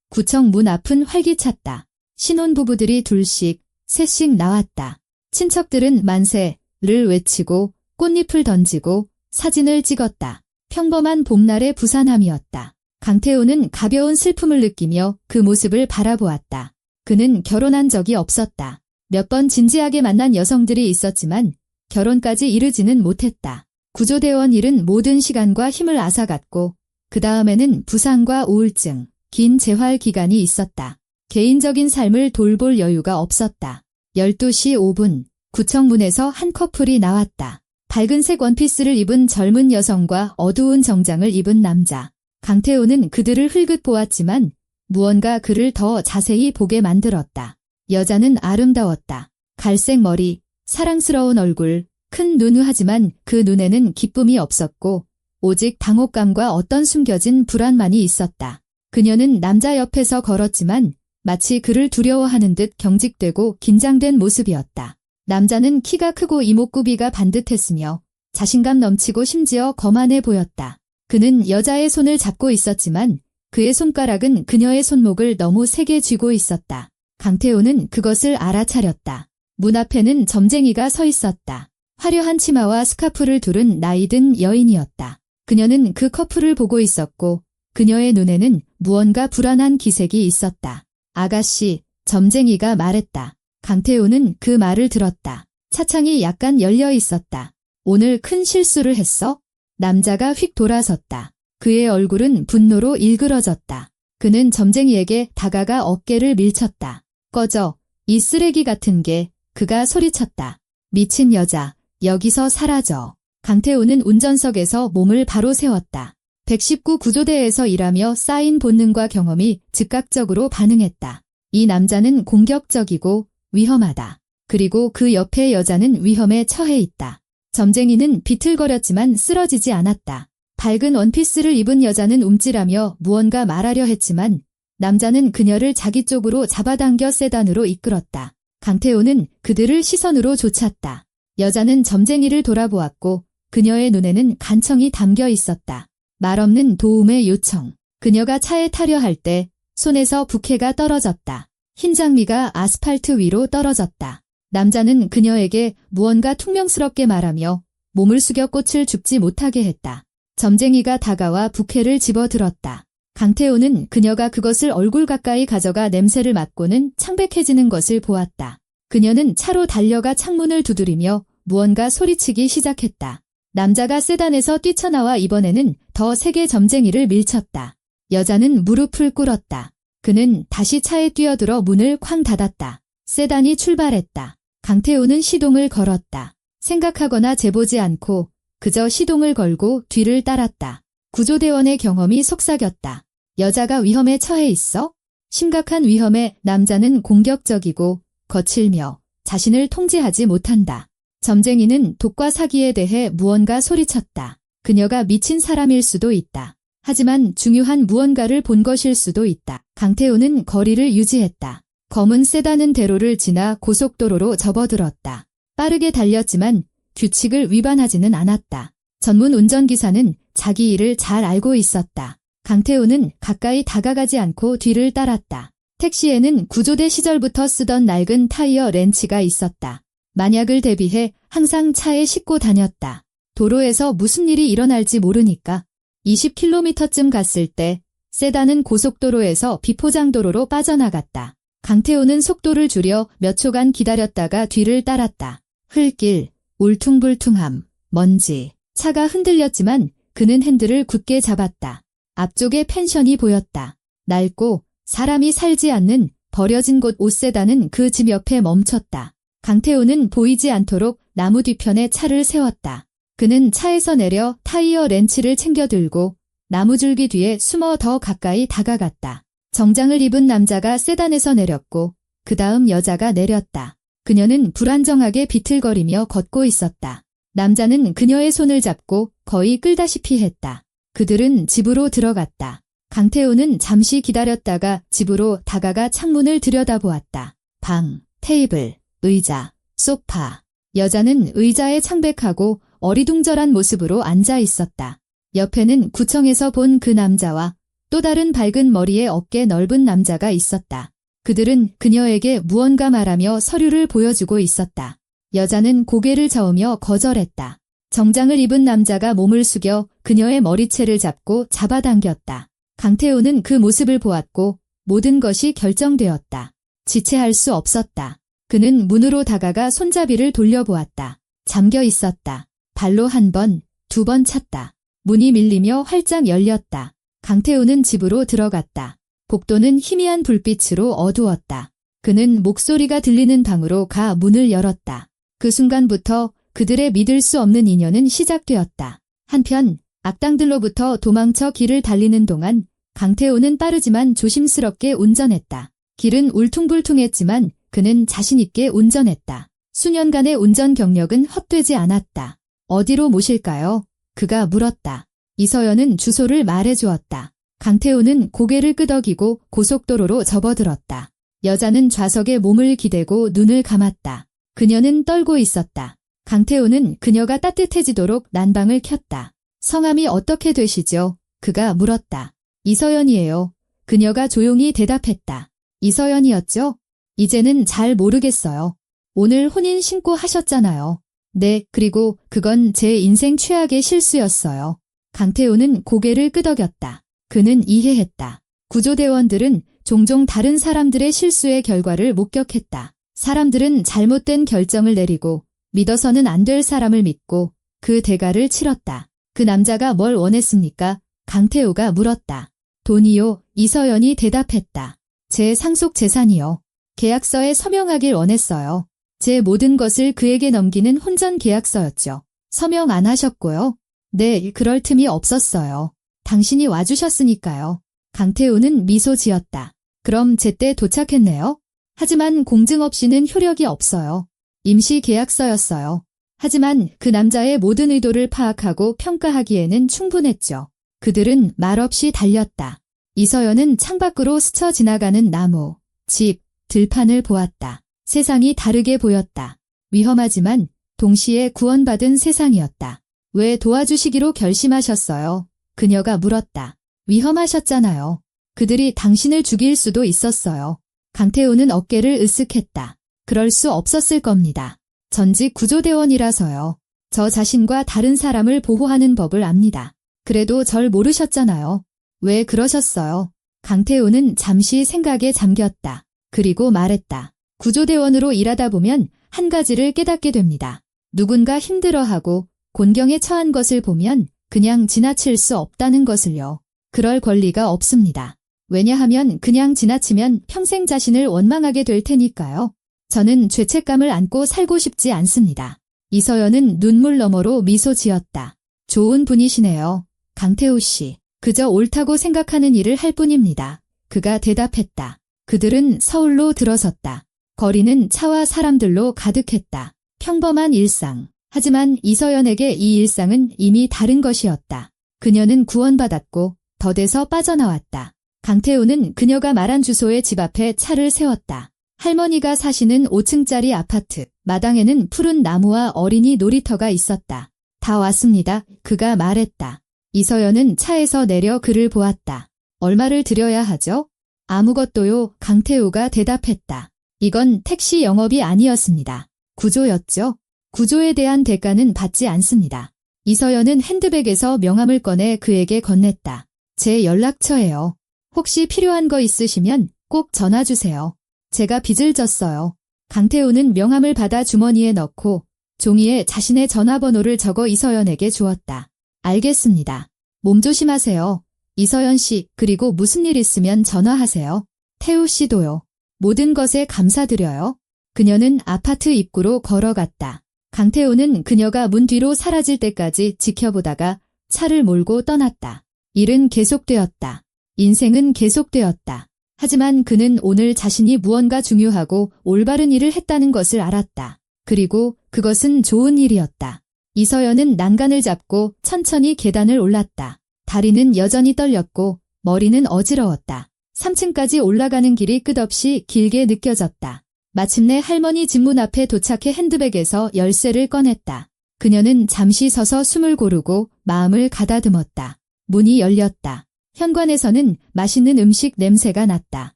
구청 문 앞은 활기찼다. 신혼부부들이 둘씩, 셋씩 나왔다. 친척들은 만세를 외치고 꽃잎을 던지고 사진을 찍었다. 평범한 봄날의 부산함이었다. 강태호는 가벼운 슬픔을 느끼며 그 모습을 바라보았다. 그는 결혼한 적이 없었다. 몇 번 진지하게 만난 여성들이 있었지만 결혼까지 이르지는 못했다. 구조대원 일은 모든 시간과 힘을 앗아갔고 그 다음에는 부상과 우울증, 긴 재활 기간이 있었다. 개인적인 삶을 돌볼 여유가 없었다. 12시 5분 구청 문에서 한 커플이 나왔다. 밝은색 원피스를 입은 젊은 여성과 어두운 정장을 입은 남자. 강태호는 그들을 흘끗 보았지만 무언가 그를 더 자세히 보게 만들었다. 여자는 아름다웠다. 갈색 머리, 사랑스러운 얼굴, 큰 눈 하지만 그 눈에는 기쁨이 없었고 오직 당혹감과 어떤 숨겨진 불안만이 있었다. 그녀는 남자 옆에서 걸었지만 마치 그를 두려워하는 듯 경직되고 긴장된 모습이었다. 남자는 키가 크고 이목구비가 반듯했으며 자신감 넘치고 심지어 거만해 보였다. 그는 여자의 손을 잡고 있었지만 그의 손가락은 그녀의 손목을 너무 세게 쥐고 있었다. 강태호는 그것을 알아차렸다. 문 앞에는 점쟁이가 서 있었다. 화려한 치마와 스카프를 두른 나이든 여인이었다. 그녀는 그 커플을 보고 있었고 그녀의 눈에는 무언가 불안한 기색이 있었다. 아가씨, 점쟁이가 말했다. 강태호는 그 말을 들었다. 차창이 약간 열려 있었다. 오늘 큰 실수를 했어? 남자가 휙 돌아섰다. 그의 얼굴은 분노로 일그러졌다. 그는 점쟁이에게 다가가 어깨를 밀쳤다. 꺼져, 이 쓰레기 같은 게, 그가 소리쳤다. 미친 여자, 여기서 사라져. 강태호는 운전석에서 몸을 바로 세웠다. 119 구조대에서 일하며 쌓인 본능과 경험이 즉각적으로 반응했다. 이 남자는 공격적이고 위험하다. 그리고 그 옆의 여자는 위험에 처해 있다. 점쟁이는 비틀거렸지만 쓰러지지 않았다. 밝은 원피스를 입은 여자는 움찔하며 무언가 말하려 했지만 남자는 그녀를 자기 쪽으로 잡아당겨 세단으로 이끌었다. 강태호는 그들을 시선으로 쫓았다. 여자는 점쟁이를 돌아보았고 그녀의 눈에는 간청이 담겨 있었다. 말없는 도움의 요청. 그녀가 차에 타려 할 때 손에서 부케가 떨어졌다. 흰 장미가 아스팔트 위로 떨어졌다. 남자는 그녀에게 무언가 퉁명스럽게 말하며 몸을 숙여 꽃을 줍지 못하게 했다. 점쟁이가 다가와 부케를 집어들었다. 강태호는 그녀가 그것을 얼굴 가까이 가져가 냄새를 맡고는 창백해지는 것을 보았다. 그녀는 차로 달려가 창문을 두드리며 무언가 소리치기 시작했다. 남자가 세단에서 뛰쳐나와 이번에는 더 세게 점쟁이를 밀쳤다. 여자는 무릎을 꿇었다. 그는 다시 차에 뛰어들어 문을 쾅 닫았다. 세단이 출발했다. 강태호는 시동을 걸었다. 생각하거나 재보지 않고 그저 시동을 걸고 뒤를 따랐다. 구조대원의 경험이 속삭였다. 여자가 위험에 처해 있어? 심각한 위험에 남자는 공격적이고 거칠며 자신을 통제하지 못한다. 점쟁이는 독과 사기에 대해 무언가 소리쳤다. 그녀가 미친 사람일 수도 있다. 하지만 중요한 무언가를 본 것일 수도 있다. 강태호는 거리를 유지했다. 검은 세단은 대로를 지나 고속도로로 접어들었다. 빠르게 달렸지만 규칙을 위반하지는 않았다. 전문 운전기사는 자기 일을 잘 알고 있었다. 강태호는 가까이 다가가지 않고 뒤를 따랐다. 택시에는 구조대 시절부터 쓰던 낡은 타이어 렌치가 있었다. 만약을 대비해 항상 차에 싣고 다녔다. 도로에서 무슨 일이 일어날지 모르니까. 20km쯤 갔을 때 세단은 고속도로에서 비포장도로로 빠져나갔다. 강태호는 속도를 줄여 몇 초간 기다렸다가 뒤를 따랐다. 흙길, 울퉁불퉁함, 먼지. 차가 흔들렸지만 그는 핸들을 굳게 잡았다. 앞쪽에 펜션이 보였다. 낡고 사람이 살지 않는 버려진 곳 옷세단은 그 집 옆에 멈췄다. 강태호는 보이지 않도록 나무 뒤편에 차를 세웠다. 그는 차에서 내려 타이어 렌치를 챙겨 들고 나무줄기 뒤에 숨어 더 가까이 다가갔다. 정장을 입은 남자가 세단에서 내렸고 그 다음 여자가 내렸다. 그녀는 불안정하게 비틀거리며 걷고 있었다. 남자는 그녀의 손을 잡고 거의 끌다시피 했다. 그들은 집으로 들어갔다. 강태호는 잠시 기다렸다가 집으로 다가가 창문을 들여다보았다. 방, 테이블, 의자, 소파. 여자는 의자에 창백하고 어리둥절한 모습으로 앉아 있었다. 옆에는 구청에서 본 그 남자와 또 다른 밝은 머리에 어깨 넓은 남자가 있었다. 그들은 그녀에게 무언가 말하며 서류를 보여주고 있었다. 여자는 고개를 저으며 거절했다. 정장을 입은 남자가 몸을 숙여 그녀의 머리채를 잡고 잡아당겼다. 강태호는 그 모습을 보았고 모든 것이 결정되었다. 지체할 수 없었다. 그는 문으로 다가가 손잡이를 돌려보았다. 잠겨 있었다. 발로 한 번, 두 번 찼다. 문이 밀리며 활짝 열렸다. 강태호는 집으로 들어갔다. 복도는 희미한 불빛으로 어두웠다. 그는 목소리가 들리는 방으로 가 문을 열었다. 그 순간부터 그들의 믿을 수 없는 인연은 시작되었다. 한편 악당들로부터 도망쳐 길을 달리는 동안 강태호는 빠르지만 조심스럽게 운전했다. 길은 울퉁불퉁했지만 그는 자신있게 운전했다. 수년간의 운전 경력은 헛되지 않았다. 어디로 모실까요? 그가 물었다. 이서연은 주소를 말해주었다. 강태호는 고개를 끄덕이고 고속도로로 접어들었다. 여자는 좌석에 몸을 기대고 눈을 감았다. 그녀는 떨고 있었다. 강태호는 그녀가 따뜻해지도록 난방을 켰다. 성함이 어떻게 되시죠? 그가 물었다. 이서연이에요. 그녀가 조용히 대답했다. 이서연이었죠? 이제는 잘 모르겠어요. 오늘 혼인 신고하셨잖아요. 네, 그리고 그건 제 인생 최악의 실수였어요. 강태호는 고개를 끄덕였다. 그는 이해했다. 구조대원들은 종종 다른 사람들의 실수의 결과를 목격했다. 사람들은 잘못된 결정을 내리고 믿어서는 안 될 사람을 믿고 그 대가를 치렀다. 그 남자가 뭘 원했습니까? 강태호가 물었다. 돈이요, 이서연이 대답했다. 제 상속 재산이요. 계약서에 서명하길 원했어요. 제 모든 것을 그에게 넘기는 혼전 계약서였죠. 서명 안 하셨고요. 네, 그럴 틈이 없었어요. 당신이 와주셨으니까요. 강태호는 미소 지었다. 그럼 제때 도착했네요. 하지만 공증 없이는 효력이 없어요. 임시 계약서였어요. 하지만 그 남자의 모든 의도를 파악하고 평가하기에는 충분했죠. 그들은 말없이 달렸다. 이서연은 창밖으로 스쳐 지나가는 나무, 집, 들판을 보았다. 세상이 다르게 보였다. 위험하지만 동시에 구원받은 세상이었다. 왜 도와주시기로 결심하셨어요? 그녀가 물었다. 위험하셨잖아요. 그들이 당신을 죽일 수도 있었어요. 강태우는 어깨를 으쓱했다. 그럴 수 없었을 겁니다. 전직 구조대원이라서요. 저 자신과 다른 사람을 보호하는 법을 압니다. 그래도 절 모르셨잖아요. 왜 그러셨어요? 강태우는 잠시 생각에 잠겼다. 그리고 말했다. 구조대원으로 일하다 보면 한 가지를 깨닫게 됩니다. 누군가 힘들어하고 곤경에 처한 것을 보면 그냥 지나칠 수 없다는 것을요. 그럴 권리가 없습니다. 왜냐하면 그냥 지나치면 평생 자신을 원망하게 될 테니까요. 저는 죄책감을 안고 살고 싶지 않습니다. 이서연은 눈물 너머로 미소 지었다. 좋은 분이시네요. 강태우 씨. 그저 옳다고 생각하는 일을 할 뿐입니다. 그가 대답했다. 그들은 서울로 들어섰다. 거리는 차와 사람들로 가득했다. 평범한 일상. 하지만 이서연에게 이 일상은 이미 다른 것이었다. 그녀는 구원받았고 덫에서 빠져나왔다. 강태우는 그녀가 말한 주소의 집 앞에 차를 세웠다. 할머니가 사시는 5층짜리 아파트. 마당에는 푸른 나무와 어린이 놀이터가 있었다. 다 왔습니다. 그가 말했다. 이서연은 차에서 내려 그를 보았다. 얼마를 드려야 하죠? 아무것도요. 강태우가 대답했다. 이건 택시 영업이 아니었습니다. 구조였죠. 구조에 대한 대가는 받지 않습니다. 이서연은 핸드백에서 명함을 꺼내 그에게 건넸다. 제 연락처예요. 혹시 필요한 거 있으시면 꼭 전화주세요. 제가 빚을 졌어요. 강태우는 명함을 받아 주머니에 넣고 종이에 자신의 전화번호를 적어 이서연에게 주었다. 알겠습니다. 몸 조심하세요. 이서연 씨, 그리고 무슨 일 있으면 전화하세요. 태우 씨도요. 모든 것에 감사드려요. 그녀는 아파트 입구로 걸어갔다. 강태우는 그녀가 문 뒤로 사라질 때까지 지켜보다가 차를 몰고 떠났다. 일은 계속되었다. 인생은 계속되었다. 하지만 그는 오늘 자신이 무언가 중요하고 올바른 일을 했다는 것을 알았다. 그리고 그것은 좋은 일이었다. 이서연은 난간을 잡고 천천히 계단을 올랐다. 다리는 여전히 떨렸고 머리는 어지러웠다. 3층까지 올라가는 길이 끝없이 길게 느껴졌다. 마침내 할머니 집 문 앞에 도착해 핸드백에서 열쇠를 꺼냈다. 그녀는 잠시 서서 숨을 고르고 마음을 가다듬었다. 문이 열렸다. 현관에서는 맛있는 음식 냄새가 났다.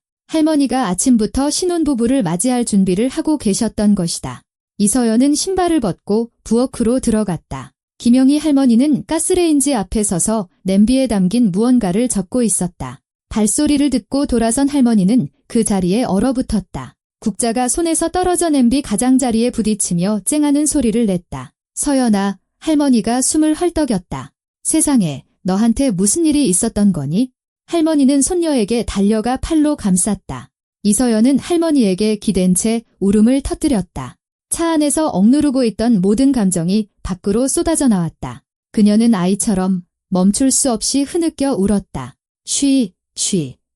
할머니가 아침부터 신혼부부를 맞이할 준비를 하고 계셨던 것이다. 이서연은 신발을 벗고 부엌으로 들어갔다. 김영희 할머니는 가스레인지 앞에 서서 냄비에 담긴 무언가를 적고 있었다. 발소리를 듣고 돌아선 할머니는 그 자리에 얼어붙었다. 국자가 손에서 떨어져 냄비 가장자리에 부딪히며 쨍하는 소리를 냈다. 서연아, 할머니가 숨을 헐떡였다. 세상에, 너한테 무슨 일이 있었던 거니? 할머니는 손녀에게 달려가 팔로 감쌌다. 이서연은 할머니에게 기댄 채 울음을 터뜨렸다. 차 안에서 억누르고 있던 모든 감정이 밖으로 쏟아져 나왔다. 그녀는 아이처럼 멈출 수 없이 흐느껴 울었다. 쉬,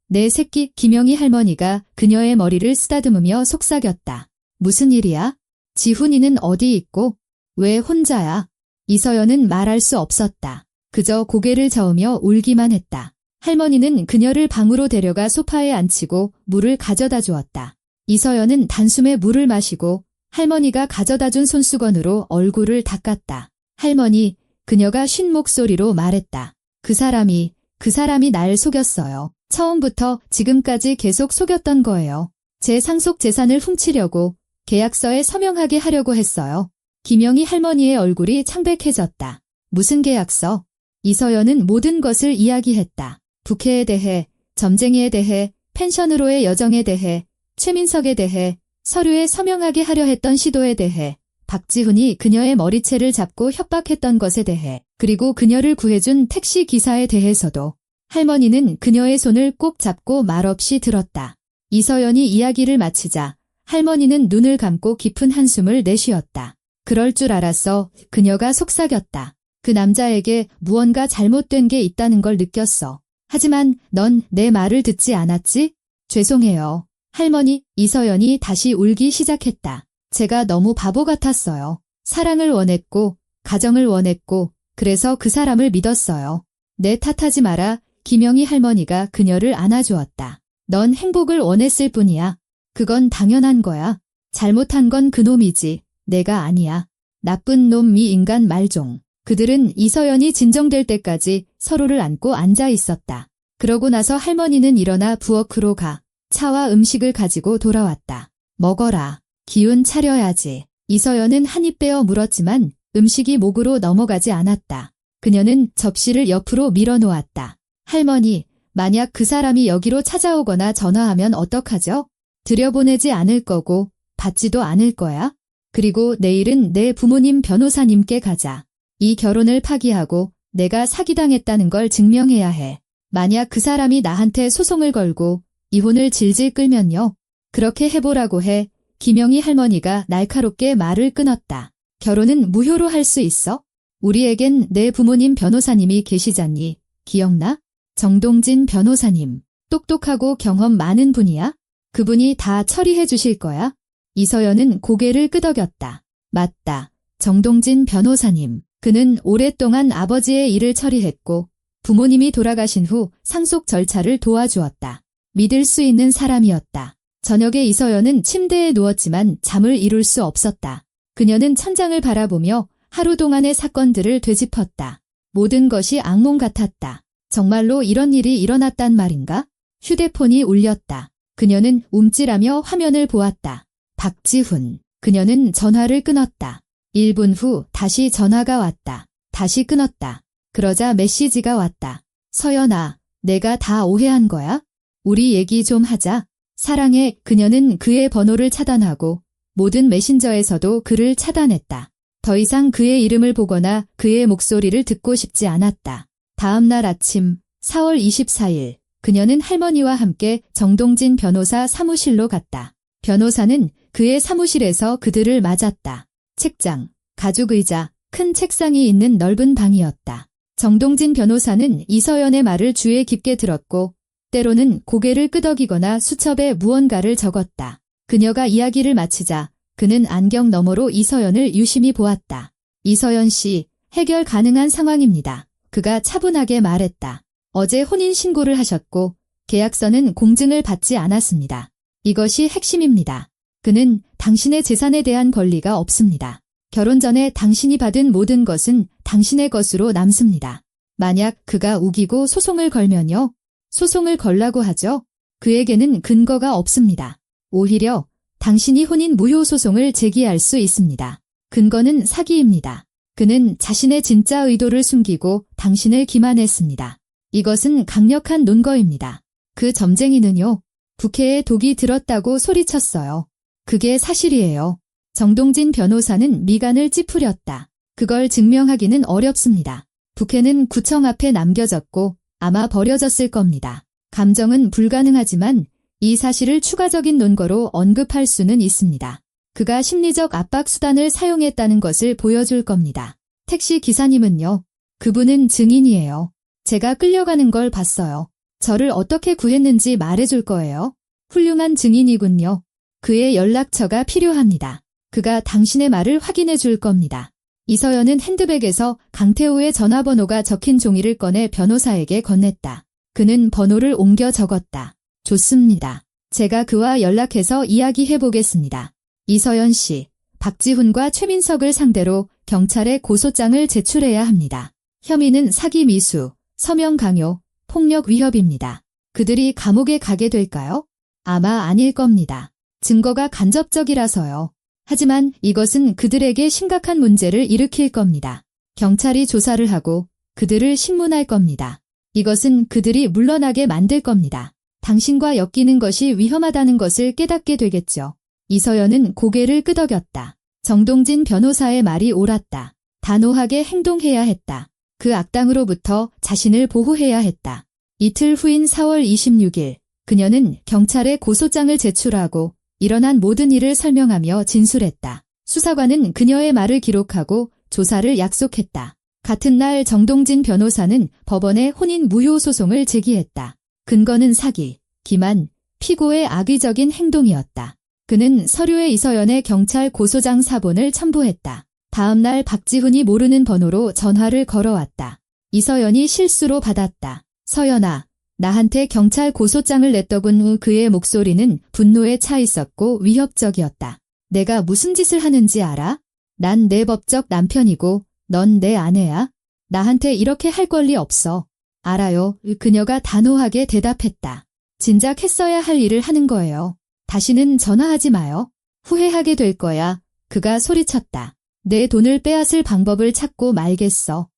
내 새끼. 김영희 할머니가 그녀의 머리를 쓰다듬으며 속삭였다. 무슨 일이야? 지훈이는 어디 있고? 왜 혼자야? 이서연은 말할 수 없었다. 그저 고개를 저으며 울기만 했다. 할머니는 그녀를 방으로 데려가 소파에 앉히고 물을 가져다 주었다. 이서연은 단숨에 물을 마시고 할머니가 가져다 준 손수건으로 얼굴을 닦았다. 할머니, 그녀가 쉰 목소리로 말했다. 그 사람이 날 속였어요. 처음부터 지금까지 계속 속였던 거예요. 제 상속 재산을 훔치려고 계약서에 서명하게 하려고 했어요. 김영희 할머니의 얼굴이 창백해졌다. 무슨 계약서? 이서연은 모든 것을 이야기했다. 부캐에 대해, 점쟁이에 대해, 펜션으로의 여정에 대해, 최민석에 대해, 서류에 서명하게 하려 했던 시도에 대해, 박지훈이 그녀의 머리채를 잡고 협박했던 것에 대해, 그리고 그녀를 구해준 택시 기사에 대해서도. 할머니는 그녀의 손을 꼭 잡고 말없이 들었다. 이서연이 이야기를 마치자 할머니는 눈을 감고 깊은 한숨을 내쉬었다. 그럴 줄 알았어. 그녀가 속삭였다. 그 남자에게 무언가 잘못된 게 있다는 걸 느꼈어. 하지만 넌 내 말을 듣지 않았지? 죄송해요. 할머니. 이서연이 다시 울기 시작했다. 제가 너무 바보 같았어요. 사랑을 원했고, 가정을 원했고, 그래서 그 사람을 믿었어요. 내 탓하지 마라. 김영희 할머니가 그녀를 안아주었다. 넌 행복을 원했을 뿐이야. 그건 당연한 거야. 잘못한 건 그놈이지. 내가 아니야. 나쁜 놈 이 인간 말종. 그들은 이서연이 진정될 때까지 서로를 안고 앉아 있었다. 그러고 나서 할머니는 일어나 부엌으로 가 차와 음식을 가지고 돌아왔다. 먹어라. 기운 차려야지. 이서연은 한 입 빼어 물었지만 음식이 목으로 넘어가지 않았다. 그녀는 접시를 옆으로 밀어놓았다. 할머니, 만약 그 사람이 여기로 찾아오거나 전화하면 어떡하죠? 들여보내지 않을 거고 받지도 않을 거야. 그리고 내일은 내 부모님 변호사님께 가자. 이 결혼을 파기하고 내가 사기당했다는 걸 증명해야 해. 만약 그 사람이 나한테 소송을 걸고 이혼을 질질 끌면요. 그렇게 해보라고 해. 김영희 할머니가 날카롭게 말을 끊었다. 결혼은 무효로 할 수 있어? 우리에겐 내 부모님 변호사님이 계시잖니. 기억나? 정동진 변호사님. 똑똑하고 경험 많은 분이야? 그분이 다 처리해 주실 거야? 이서연은 고개를 끄덕였다. 맞다. 정동진 변호사님. 그는 오랫동안 아버지의 일을 처리했고 부모님이 돌아가신 후 상속 절차를 도와주었다. 믿을 수 있는 사람이었다. 저녁에 이서연은 침대에 누웠지만 잠을 이룰 수 없었다. 그녀는 천장을 바라보며 하루 동안의 사건들을 되짚었다. 모든 것이 악몽 같았다. 정말로 이런 일이 일어났단 말인가? 휴대폰이 울렸다. 그녀는 움찔하며 화면을 보았다. 박지훈. 그녀는 전화를 끊었다. 1분 후 다시 전화가 왔다. 다시 끊었다. 그러자 메시지가 왔다. 서연아, 내가 다 오해한 거야? 우리 얘기 좀 하자. 사랑해. 그녀는 그의 번호를 차단하고 모든 메신저에서도 그를 차단했다. 더 이상 그의 이름을 보거나 그의 목소리를 듣고 싶지 않았다. 다음 날 아침 4월 24일 그녀는 할머니와 함께 정동진 변호사 사무실로 갔다. 변호사는 그의 사무실에서 그들을 맞았다. 책장, 가죽의자, 큰 책상이 있는 넓은 방이었다. 정동진 변호사는 이서연의 말을 주의 깊게 들었고 때로는 고개를 끄덕이거나 수첩에 무언가를 적었다. 그녀가 이야기를 마치자 그는 안경 너머로 이서연을 유심히 보았다. 이서연 씨, 해결 가능한 상황입니다. 그가 차분하게 말했다. 어제 혼인신고를 하셨고 계약서는 공증을 받지 않았습니다. 이것이 핵심입니다. 그는 당신의 재산에 대한 권리가 없습니다. 결혼 전에 당신이 받은 모든 것은 당신의 것으로 남습니다. 만약 그가 우기고 소송을 걸면요. 소송을 걸라고 하죠. 그에게는 근거가 없습니다. 오히려 당신이 혼인 무효 소송을 제기할 수 있습니다. 근거는 사기입니다. 그는 자신의 진짜 의도를 숨기고 당신을 기만했습니다. 이것은 강력한 논거입니다. 그 점쟁이는요. 부캐에 독이 들었다고 소리쳤어요. 그게 사실이에요. 정동진 변호사는 미간을 찌푸렸다. 그걸 증명하기는 어렵습니다. 부캐는 구청 앞에 남겨졌고 아마 버려졌을 겁니다. 감정은 불가능하지만 이 사실을 추가적인 논거로 언급할 수는 있습니다. 그가 심리적 압박 수단을 사용했다는 것을 보여줄 겁니다. 택시 기사님은요. 그분은 증인이에요. 제가 끌려가는 걸 봤어요. 저를 어떻게 구했는지 말해줄 거예요. 훌륭한 증인이군요. 그의 연락처가 필요합니다. 그가 당신의 말을 확인해 줄 겁니다. 이서연은 핸드백에서 강태호의 전화번호가 적힌 종이를 꺼내 변호사에게 건넸다. 그는 번호를 옮겨 적었다. 좋습니다. 제가 그와 연락해서 이야기해 보겠습니다. 이서연 씨, 박지훈과 최민석을 상대로 경찰에 고소장을 제출해야 합니다. 혐의는 사기 미수, 서명 강요, 폭력 위협입니다. 그들이 감옥에 가게 될까요? 아마 아닐 겁니다. 증거가 간접적이라서요. 하지만 이것은 그들에게 심각한 문제를 일으킬 겁니다. 경찰이 조사를 하고 그들을 신문할 겁니다. 이것은 그들이 물러나게 만들 겁니다. 당신과 엮이는 것이 위험하다는 것을 깨닫게 되겠죠. 이서연은 고개를 끄덕였다. 정동진 변호사의 말이 옳았다. 단호하게 행동해야 했다. 그 악당으로부터 자신을 보호해야 했다. 이틀 후인 4월 26일 그녀는 경찰에 고소장을 제출하고 일어난 모든 일을 설명하며 진술했다. 수사관은 그녀의 말을 기록하고 조사를 약속했다. 같은 날 정동진 변호사는 법원에 혼인 무효 소송을 제기했다. 근거는 사기, 기만, 피고의 악의적인 행동이었다. 그는 서류에 이서연의 경찰 고소장 사본을 첨부했다. 다음 날 박지훈이 모르는 번호로 전화를 걸어왔다. 이서연이 실수로 받았다. 서연아, 나한테 경찰 고소장을 냈더군. 후 그의 목소리는 분노에 차 있었고 위협적이었다. 내가 무슨 짓을 하는지 알아? 난 내 법적 남편이고 넌 내 아내야. 나한테 이렇게 할 권리 없어. 알아요. 그녀가 단호하게 대답했다. 진작 했어야 할 일을 하는 거예요. 다시는 전화하지 마요. 후회하게 될 거야. 그가 소리쳤다. 내 돈을 빼앗을 방법을 찾고 말겠어.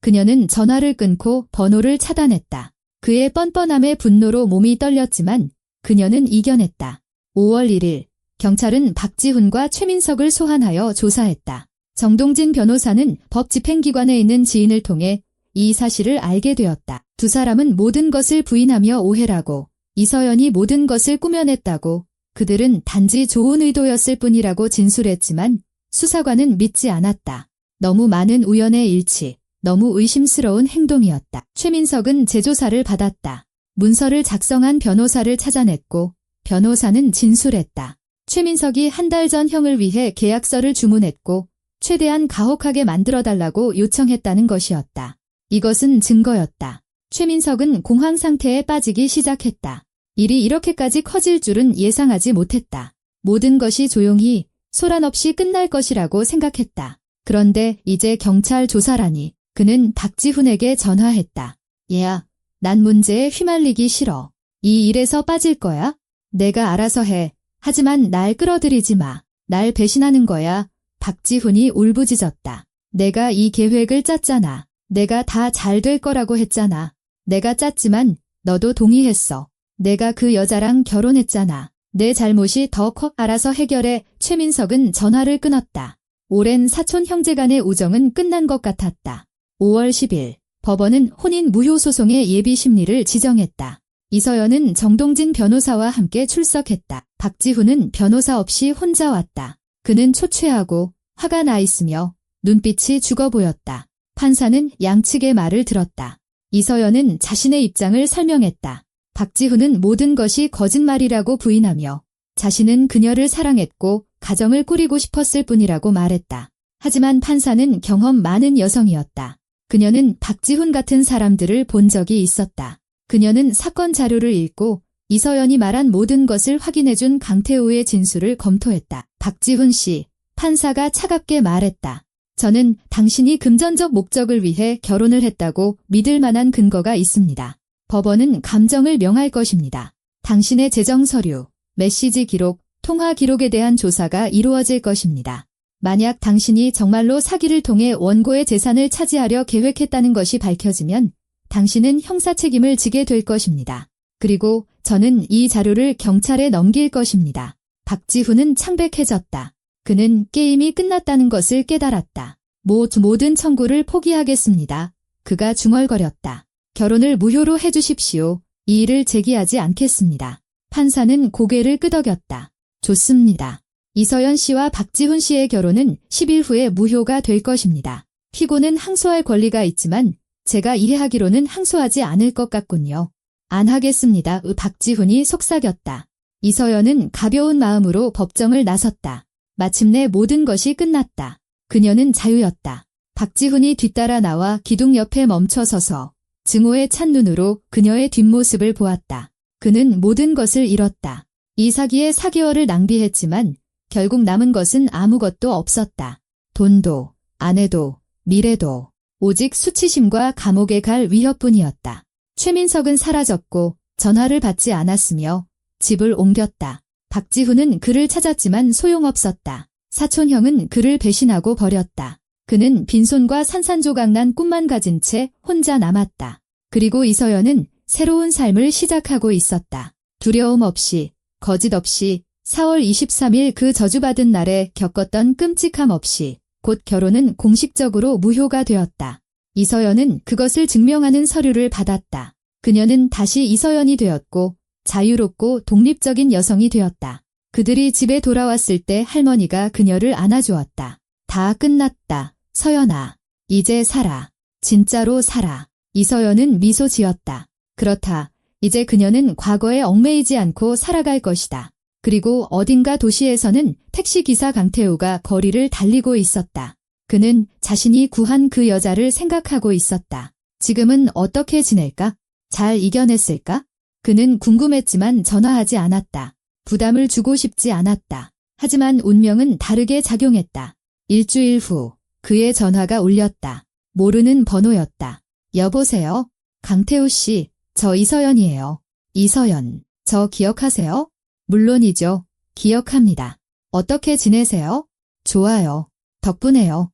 그녀는 전화를 끊고 번호를 차단했다. 그의 뻔뻔함에 분노로 몸이 떨렸지만 그녀는 이겨냈다. 5월 1일 경찰은 박지훈과 최민석을 소환하여 조사했다. 정동진 변호사는 법 집행기관에 있는 지인을 통해 이 사실을 알게 되었다. 두 사람은 모든 것을 부인하며 오해라고, 이서연이 모든 것을 꾸며냈다고, 그들은 단지 좋은 의도였을 뿐이라고 진술했지만 수사관은 믿지 않았다. 너무 많은 우연의 일치, 너무 의심스러운 행동이었다. 최민석은 재조사를 받았다. 문서를 작성한 변호사를 찾아냈고 변호사는 진술했다. 최민석이 한 달 전 형을 위해 계약서를 주문했고 최대한 가혹하게 만들어달라고 요청했다는 것이었다. 이것은 증거였다. 최민석은 공황 상태에 빠지기 시작했다. 일이 이렇게까지 커질 줄은 예상하지 못했다. 모든 것이 조용히 소란 없이 끝날 것이라고 생각했다. 그런데 이제 경찰 조사라니. 그는 박지훈에게 전화했다. 얘야, 난 문제에 휘말리기 싫어. 이 일에서 빠질 거야? 내가 알아서 해. 하지만 날 끌어들이지 마. 날 배신하는 거야. 박지훈이 울부짖었다. 내가 이 계획을 짰잖아. 내가 다 잘 될 거라고 했잖아. 내가 짰지만 너도 동의했어. 내가 그 여자랑 결혼했잖아. 내 잘못이 더 커. 알아서 해결해. 최민석은 전화를 끊었다. 오랜 사촌 형제 간의 우정은 끝난 것 같았다. 5월 10일 법원은 혼인 무효 소송의 예비 심리를 지정했다. 이서연은 정동진 변호사와 함께 출석했다. 박지훈은 변호사 없이 혼자 왔다. 그는 초췌하고 화가 나 있으며 눈빛이 죽어 보였다. 판사는 양측의 말을 들었다. 이서연은 자신의 입장을 설명했다. 박지훈은 모든 것이 거짓말이라고 부인하며 자신은 그녀를 사랑했고 가정을 꾸리고 싶었을 뿐이라고 말했다. 하지만 판사는 경험 많은 여성이었다. 그녀는 박지훈 같은 사람들을 본 적이 있었다. 그녀는 사건 자료를 읽고 이서연이 말한 모든 것을 확인해준 강태우의 진술을 검토했다. 박지훈 씨, 판사가 차갑게 말했다. 저는 당신이 금전적 목적을 위해 결혼을 했다고 믿을 만한 근거가 있습니다. 법원은 감정을 명할 것입니다. 당신의 재정 서류, 메시지 기록, 통화 기록에 대한 조사가 이루어질 것입니다. 만약 당신이 정말로 사기를 통해 원고의 재산을 차지하려 계획했다는 것이 밝혀지면 당신은 형사 책임을 지게 될 것입니다. 그리고 저는 이 자료를 경찰에 넘길 것입니다. 박지훈은 창백해졌다. 그는 게임이 끝났다는 것을 깨달았다. 모든 청구를 포기하겠습니다. 그가 중얼거렸다. 결혼을 무효로 해주십시오. 이 일을 제기하지 않겠습니다. 판사는 고개를 끄덕였다. 좋습니다. 이서연 씨와 박지훈 씨의 결혼은 10일 후에 무효가 될 것입니다. 피고는 항소할 권리가 있지만 제가 이해하기로는 항소하지 않을 것 같군요. 안 하겠습니다. 박지훈이 속삭였다. 이서연은 가벼운 마음으로 법정을 나섰다. 마침내 모든 것이 끝났다. 그녀는 자유였다. 박지훈이 뒤따라 나와 기둥 옆에 멈춰 서서 증오에 찬 눈으로 그녀의 뒷모습을 보았다. 그는 모든 것을 잃었다. 이 사기에 4개월을 낭비했지만 결국 남은 것은 아무것도 없었다. 돈도, 아내도, 미래도, 오직 수치심과 감옥에 갈 위협뿐이었다. 최민석은 사라졌고 전화를 받지 않았으며 집을 옮겼다. 박지훈은 그를 찾았지만 소용없었다. 사촌형은 그를 배신하고 버렸다. 그는 빈손과 산산조각난 꿈만 가진 채 혼자 남았다. 그리고 이서연은 새로운 삶을 시작하고 있었다. 두려움 없이, 거짓 없이, 4월 23일 그 저주받은 날에 겪었던 끔찍함 없이 곧 결혼은 공식적으로 무효가 되었다. 이서연은 그것을 증명하는 서류를 받았다. 그녀는 다시 이서연이 되었고 자유롭고 독립적인 여성이 되었다. 그들이 집에 돌아왔을 때 할머니가 그녀를 안아주었다. 다 끝났다. 서연아. 이제 살아. 진짜로 살아. 이서연은 미소 지었다. 그렇다. 이제 그녀는 과거에 얽매이지 않고 살아갈 것이다. 그리고 어딘가 도시에서는 택시기사 강태우가 거리를 달리고 있었다. 그는 자신이 구한 그 여자를 생각하고 있었다. 지금은 어떻게 지낼까? 잘 이겨냈을까? 그는 궁금했지만 전화하지 않았다. 부담을 주고 싶지 않았다. 하지만 운명은 다르게 작용했다. 일주일 후 그의 전화가 울렸다. 모르는 번호였다. 여보세요? 강태우 씨, 저 이서연이에요. 이서연, 저 기억하세요? 물론이죠. 기억합니다. 어떻게 지내세요? 좋아요. 덕분에요.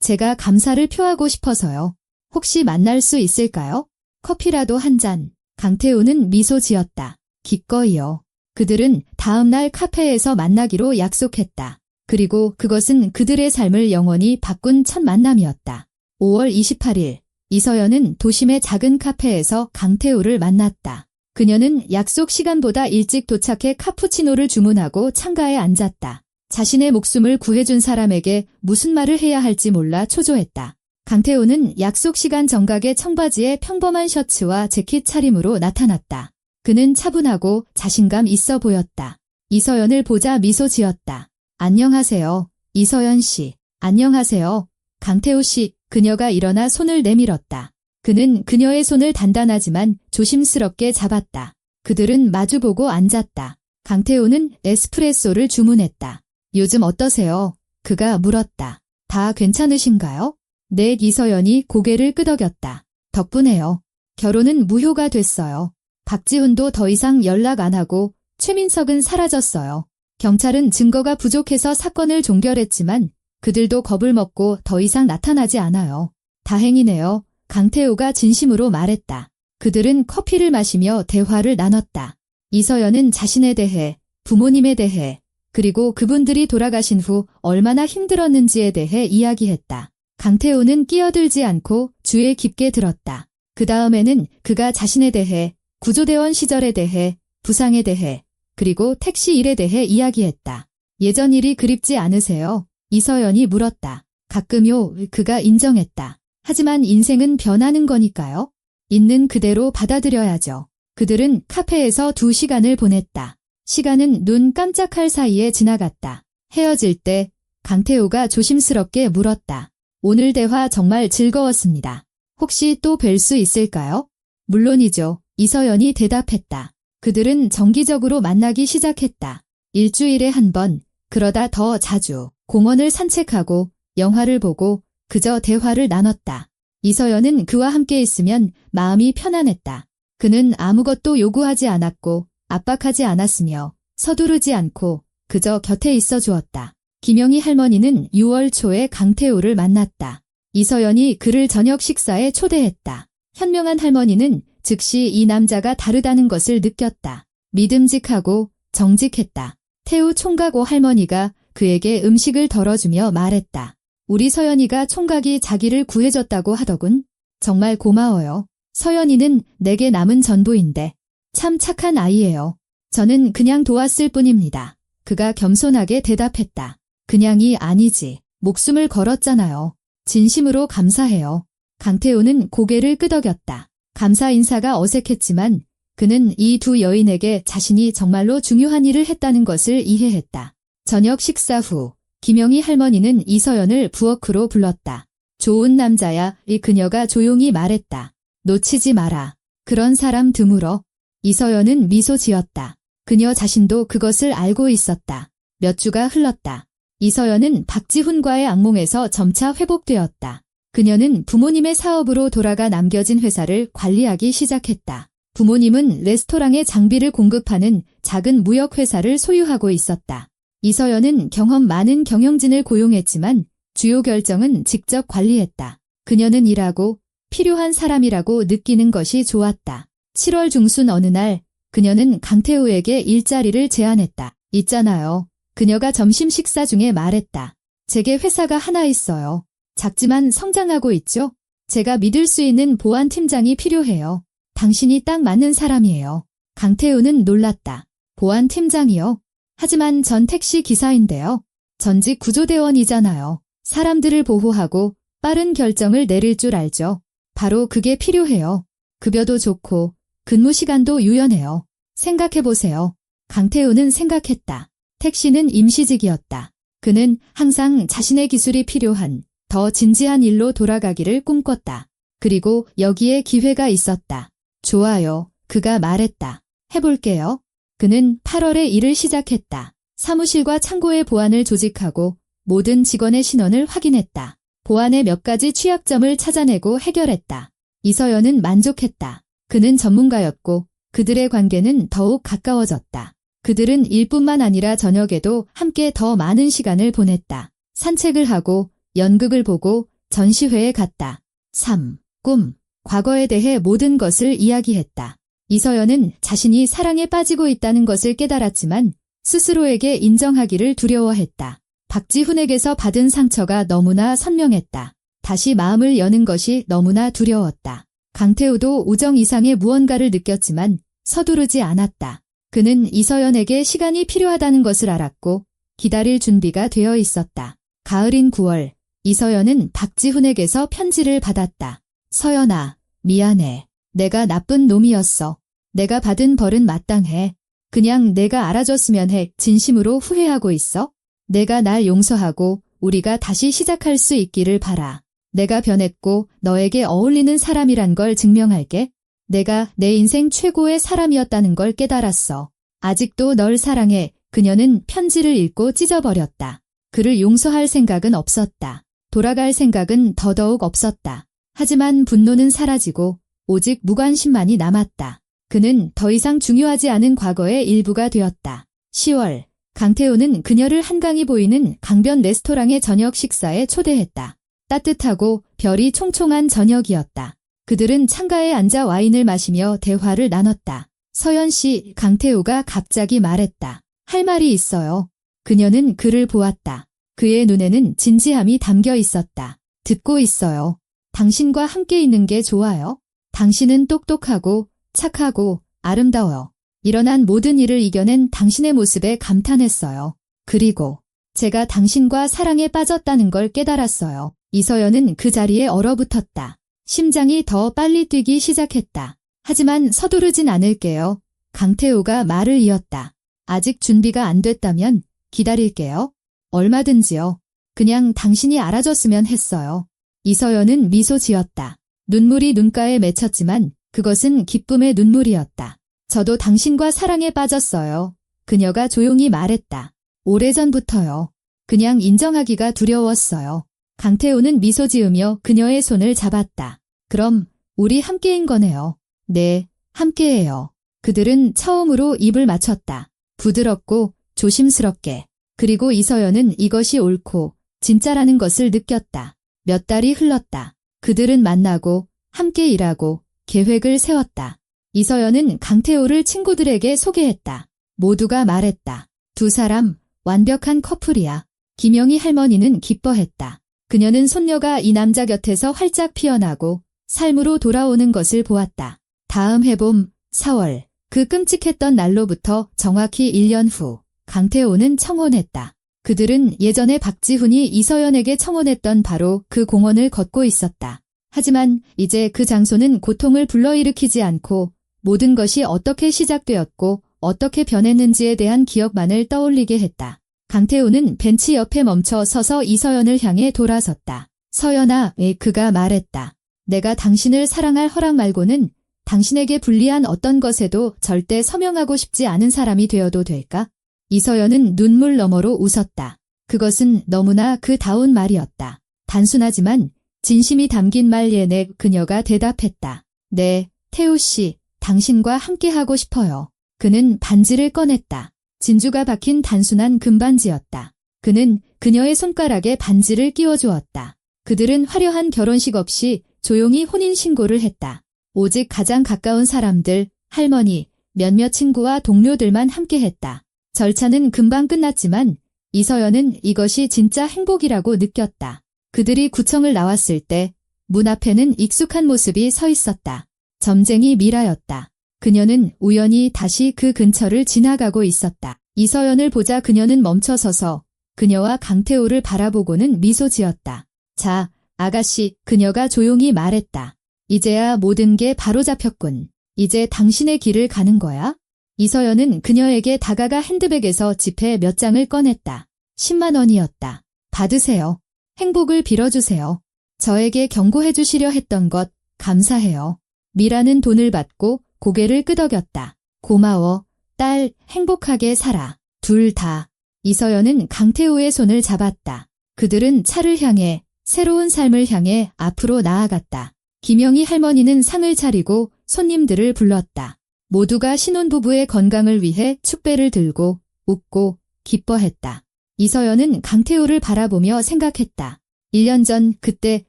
제가 감사를 표하고 싶어서요. 혹시 만날 수 있을까요? 커피라도 한 잔. 강태우는 미소 지었다. 기꺼이요. 그들은 다음날 카페에서 만나기로 약속했다. 그리고 그것은 그들의 삶을 영원히 바꾼 첫 만남이었다. 5월 28일, 이서연은 도심의 작은 카페에서 강태우를 만났다. 그녀는 약속 시간보다 일찍 도착해 카푸치노를 주문하고 창가에 앉았다. 자신의 목숨을 구해준 사람에게 무슨 말을 해야 할지 몰라 초조했다. 강태우는 약속 시간 정각에 청바지에 평범한 셔츠와 재킷 차림으로 나타났다. 그는 차분하고 자신감 있어 보였다. 이서연을 보자 미소 지었다. 안녕하세요, 이서연 씨. 안녕하세요, 강태우 씨. 그녀가 일어나 손을 내밀었다. 그는 그녀의 손을 단단하지만 조심스럽게 잡았다. 그들은 마주보고 앉았다. 강태우는 에스프레소를 주문했다. 요즘 어떠세요? 그가 물었다. 다 괜찮으신가요? 네, 이서연이 고개를 끄덕였다. 덕분에요. 결혼은 무효가 됐어요. 박지훈도 더 이상 연락 안 하고 최민석은 사라졌어요. 경찰은 증거가 부족해서 사건을 종결했지만 그들도 겁을 먹고 더 이상 나타나지 않아요. 다행이네요. 강태우가 진심으로 말했다. 그들은 커피를 마시며 대화를 나눴다. 이서연은 자신에 대해, 부모님에 대해, 그리고 그분들이 돌아가신 후 얼마나 힘들었는지에 대해 이야기했다. 강태우는 끼어들지 않고 주에 깊게 들었다. 그 다음에는 그가 자신에 대해, 구조대원 시절에 대해, 부상에 대해, 그리고 택시 일에 대해 이야기했다. 예전 일이 그립지 않으세요? 이서연이 물었다. 가끔요, 그가 인정했다. 하지만 인생은 변하는 거니까요. 있는 그대로 받아들여야죠. 그들은 카페에서 2시간을 보냈다. 시간은 눈 깜짝할 사이에 지나갔다. 헤어질 때 강태우가 조심스럽게 물었다. 오늘 대화 정말 즐거웠습니다. 혹시 또 뵐 수 있을까요? 물론이죠. 이서연이 대답했다. 그들은 정기적으로 만나기 시작했다. 일주일에 한 번, 그러다 더 자주 공원을 산책하고 영화를 보고 그저 대화를 나눴다. 이서연은 그와 함께 있으면 마음이 편안했다. 그는 아무것도 요구하지 않았고 압박하지 않았으며 서두르지 않고 그저 곁에 있어 주었다. 김영희 할머니는 6월 초에 강태우를 만났다. 이서연이 그를 저녁 식사에 초대했다. 현명한 할머니는 즉시 이 남자가 다르다는 것을 느꼈다. 믿음직하고 정직했다. 태우 총각 오 할머니가 그에게 음식을 덜어주며 말했다. 우리 서연이가 총각이 자기를 구해줬다고 하더군. 정말 고마워요. 서연이는 내게 남은 전부인데 참 착한 아이예요. 저는 그냥 도왔을 뿐입니다. 그가 겸손하게 대답했다. 그냥이 아니지. 목숨을 걸었잖아요. 진심으로 감사해요. 강태우는 고개를 끄덕였다. 감사 인사가 어색했지만 그는 이 두 여인에게 자신이 정말로 중요한 일을 했다는 것을 이해했다. 저녁 식사 후 김영희 할머니는 이서연을 부엌으로 불렀다. 좋은 남자야, 그녀가 조용히 말했다. 놓치지 마라. 그런 사람 드물어. 이서연은 미소 지었다. 그녀 자신도 그것을 알고 있었다. 몇 주가 흘렀다. 이서연은 박지훈과의 악몽에서 점차 회복되었다. 그녀는 부모님의 사업으로 돌아가 남겨진 회사를 관리하기 시작했다. 부모님은 레스토랑의 장비를 공급하는 작은 무역회사를 소유하고 있었다. 이서연은 경험 많은 경영진을 고용했지만 주요 결정은 직접 관리했다. 그녀는 일하고 필요한 사람이라고 느끼는 것이 좋았다. 7월 중순 어느 날 그녀는 강태우에게 일자리를 제안했다. 있잖아요. 그녀가 점심 식사 중에 말했다. 제게 회사가 하나 있어요. 작지만 성장하고 있죠? 제가 믿을 수 있는 보안팀장이 필요해요. 당신이 딱 맞는 사람이에요. 강태우는 놀랐다. 보안팀장이요? 하지만 전 택시 기사인데요. 전직 구조대원이잖아요. 사람들을 보호하고 빠른 결정을 내릴 줄 알죠. 바로 그게 필요해요. 급여도 좋고 근무 시간도 유연해요. 생각해보세요. 강태우는 생각했다. 택시는 임시직이었다. 그는 항상 자신의 기술이 필요한 더 진지한 일로 돌아가기를 꿈꿨다. 그리고 여기에 기회가 있었다. 좋아요. 그가 말했다. 해볼게요. 그는 8월에 일을 시작했다. 사무실과 창고의 보안을 조직하고 모든 직원의 신원을 확인했다. 보안의 몇 가지 취약점을 찾아내고 해결했다. 이서연은 만족했다. 그는 전문가였고 그들의 관계는 더욱 가까워졌다. 그들은 일뿐만 아니라 저녁에도 함께 더 많은 시간을 보냈다. 산책을 하고 연극을 보고 전시회에 갔다. 삶, 꿈, 과거에 대해 모든 것을 이야기했다. 이서연은 자신이 사랑에 빠지고 있다는 것을 깨달았지만 스스로에게 인정하기를 두려워했다. 박지훈에게서 받은 상처가 너무나 선명했다. 다시 마음을 여는 것이 너무나 두려웠다. 강태우도 우정 이상의 무언가를 느꼈지만 서두르지 않았다. 그는 이서연에게 시간이 필요하다는 것을 알았고 기다릴 준비가 되어 있었다. 가을인 9월, 이서연은 박지훈에게서 편지를 받았다. 서연아, 미안해. 내가 나쁜 놈이었어. 내가 받은 벌은 마땅해. 그냥 내가 알아줬으면 해. 진심으로 후회하고 있어. 내가 날 용서하고 우리가 다시 시작할 수 있기를 바라. 내가 변했고 너에게 어울리는 사람이란 걸 증명할게. 내가 내 인생 최고의 사람이었다는 걸 깨달았어. 아직도 널 사랑해. 그녀는 편지를 읽고 찢어버렸다. 그를 용서할 생각은 없었다. 돌아갈 생각은 더더욱 없었다. 하지만 분노는 사라지고 오직 무관심만이 남았다. 그는 더 이상 중요하지 않은 과거의 일부가 되었다. 10월, 강태우는 그녀를 한강이 보이는 강변 레스토랑의 저녁 식사에 초대했다. 따뜻하고 별이 총총한 저녁이었다. 그들은 창가에 앉아 와인을 마시며 대화를 나눴다. 서연 씨, 강태우가 갑자기 말했다. 할 말이 있어요. 그녀는 그를 보았다. 그의 눈에는 진지함이 담겨 있었다. 듣고 있어요. 당신과 함께 있는 게 좋아요. 당신은 똑똑하고 착하고 아름다워요. 일어난 모든 일을 이겨낸 당신의 모습에 감탄했어요. 그리고 제가 당신과 사랑에 빠졌다는 걸 깨달았어요. 이서연은 그 자리에 얼어붙었다. 심장이 더 빨리 뛰기 시작했다. 하지만 서두르진 않을게요. 강태우가 말을 이었다. 아직 준비가 안 됐다면 기다릴게요. 얼마든지요. 그냥 당신이 알아줬으면 했어요. 이서연은 미소 지었다. 눈물이 눈가에 맺혔지만 그것은 기쁨의 눈물이었다. 저도 당신과 사랑에 빠졌어요. 그녀가 조용히 말했다. 오래전부터요. 그냥 인정하기가 두려웠어요. 강태우는 미소 지으며 그녀의 손을 잡았다. 그럼 우리 함께인 거네요. 네, 함께해요. 그들은 처음으로 입을 맞췄다. 부드럽고 조심스럽게. 그리고 이서연은 이것이 옳고 진짜라는 것을 느꼈다. 몇 달이 흘렀다. 그들은 만나고 함께 일하고 계획을 세웠다. 이서연은 강태우를 친구들에게 소개했다. 모두가 말했다. 두 사람 완벽한 커플이야. 김영희 할머니는 기뻐했다. 그녀는 손녀가 이 남자 곁에서 활짝 피어나고 삶으로 돌아오는 것을 보았다. 다음 해봄 4월, 그 끔찍했던 날로부터 정확히 1년 후 강태우는 청혼했다. 그들은 예전에 박지훈이 이서연에게 청혼했던 바로 그 공원을 걷고 있었다. 하지만 이제 그 장소는 고통을 불러일으키지 않고 모든 것이 어떻게 시작되었고 어떻게 변했는지에 대한 기억만을 떠올리게 했다. 강태우는 벤치 옆에 멈춰 서서 이서연을 향해 돌아섰다. 서연아, 그가 말했다. 내가 당신을 사랑할 허락 말고는 당신에게 불리한 어떤 것에도 절대 서명하고 싶지 않은 사람이 되어도 될까? 이서연은 눈물 너머로 웃었다. 그것은 너무나 그다운 말이었다. 단순하지만 진심이 담긴 말 내내 그녀가 대답했다. 네, 태우 씨, 당신과 함께하고 싶어요. 그는 반지를 꺼냈다. 진주가 박힌 단순한 금반지였다. 그는 그녀의 손가락에 반지를 끼워주었다. 그들은 화려한 결혼식 없이 조용히 혼인신고를 했다. 오직 가장 가까운 사람들, 할머니, 몇몇 친구와 동료들만 함께했다. 절차는 금방 끝났지만 이서연은 이것이 진짜 행복이라고 느꼈다. 그들이 구청을 나왔을 때 문 앞에는 익숙한 모습이 서 있었다. 점쟁이 미라였다. 그녀는 우연히 다시 그 근처를 지나가고 있었다. 이서연을 보자 그녀는 멈춰서서 그녀와 강태우를 바라보고는 미소 지었다. 자, 아가씨, 그녀가 조용히 말했다. 이제야 모든 게 바로잡혔군. 이제 당신의 길을 가는 거야? 이서연은 그녀에게 다가가 핸드백에서 지폐 몇 장을 꺼냈다. 10만 원이었다. 받으세요. 행복을 빌어주세요. 저에게 경고해 주시려 했던 것 감사해요. 미라는 돈을 받고 고개를 끄덕였다. 고마워. 딸, 행복하게 살아. 둘 다. 이서연은 강태우의 손을 잡았다. 그들은 차를 향해, 새로운 삶을 향해 앞으로 나아갔다. 김영희 할머니는 상을 차리고 손님들을 불렀다. 모두가 신혼부부의 건강을 위해 축배를 들고 웃고 기뻐했다. 이서연은 강태우를 바라보며 생각했다. 1년 전 그때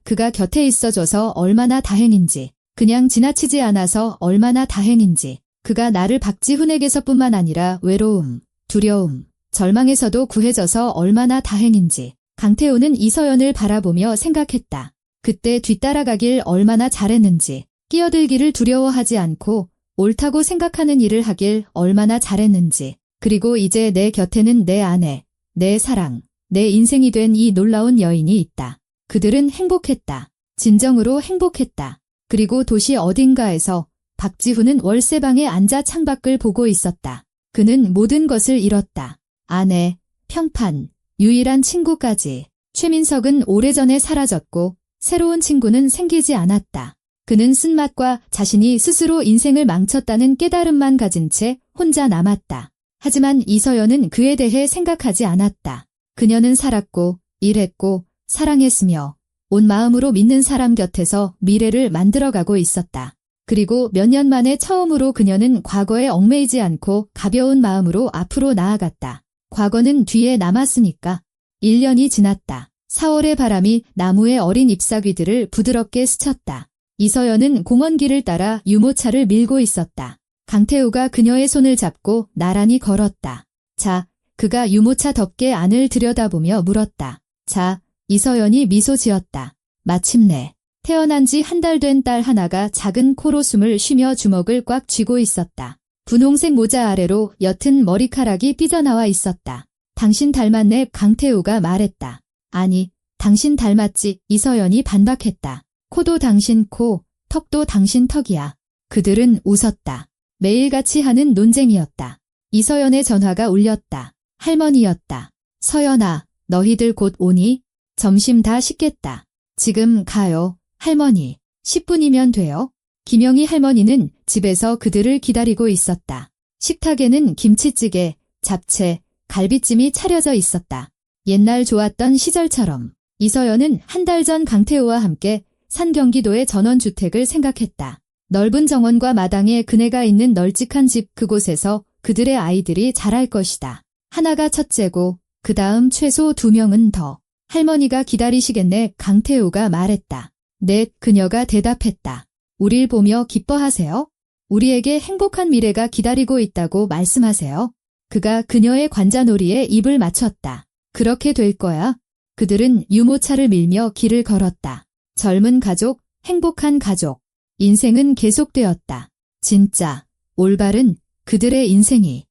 그가 곁에 있어줘서 얼마나 다행인지, 그냥 지나치지 않아서 얼마나 다행인지, 그가 나를 박지훈에게서뿐만 아니라 외로움, 두려움, 절망에서도 구해줘서 얼마나 다행인지. 강태우는 이서연을 바라보며 생각했다. 그때 뒤따라가길 얼마나 잘했는지, 끼어들기를 두려워하지 않고 옳다고 생각하는 일을 하길 얼마나 잘했는지, 그리고 이제 내 곁에는 내 아내, 내 사랑, 내 인생이 된 이 놀라운 여인이 있다. 그들은 행복했다. 진정으로 행복했다. 그리고 도시 어딘가에서 박지훈은 월세방에 앉아 창밖을 보고 있었다. 그는 모든 것을 잃었다. 아내, 평판, 유일한 친구까지. 최민석은 오래전에 사라졌고 새로운 친구는 생기지 않았다. 그는 쓴맛과 자신이 스스로 인생을 망쳤다는 깨달음만 가진 채 혼자 남았다. 하지만 이서연은 그에 대해 생각하지 않았다. 그녀는 살았고 일했고 사랑했으며 온 마음으로 믿는 사람 곁에서 미래를 만들어가고 있었다. 그리고 몇 년 만에 처음으로 그녀는 과거에 얽매이지 않고 가벼운 마음으로 앞으로 나아갔다. 과거는 뒤에 남았으니까. 1년이 지났다. 4월의 바람이 나무의 어린 잎사귀들을 부드럽게 스쳤다. 이서연은 공원길을 따라 유모차를 밀고 있었다. 강태우가 그녀의 손을 잡고 나란히 걸었다. 자, 그가 유모차 덮개 안을 들여다보며 물었다. 자, 이서연이 미소 지었다. 마침내 태어난 지 한 달 된 딸 하나가 작은 코로 숨을 쉬며 주먹을 꽉 쥐고 있었다. 분홍색 모자 아래로 옅은 머리카락이 삐져나와 있었다. 당신 닮았네, 강태우가 말했다. 아니, 당신 닮았지, 이서연이 반박했다. 코도 당신 코, 턱도 당신 턱이야. 그들은 웃었다. 매일같이 하는 논쟁이었다. 이서연의 전화가 울렸다. 할머니였다. 서연아, 너희들 곧 오니? 점심 다 식겠다. 지금 가요, 할머니. 10분이면 돼요. 김영희 할머니는 집에서 그들을 기다리고 있었다. 식탁에는 김치찌개, 잡채, 갈비찜이 차려져 있었다. 옛날 좋았던 시절처럼. 이서연은 한 달 전 강태우와 함께 산 경기도의 전원주택을 생각했다. 넓은 정원과 마당에 그네가 있는 널찍한 집, 그곳에서 그들의 아이들이 자랄 것이다. 하나가 첫째고 그 다음 최소 2명은 더. 할머니가 기다리시겠네, 강태우가 말했다. 네, 그녀가 대답했다. 우릴 보며 기뻐하세요? 우리에게 행복한 미래가 기다리고 있다고 말씀하세요. 그가 그녀의 관자놀이에 입을 맞췄다. 그렇게 될 거야. 그들은 유모차를 밀며 길을 걸었다. 젊은 가족, 행복한 가족. 인생은 계속되었다. 진짜, 올바른 그들의 인생이.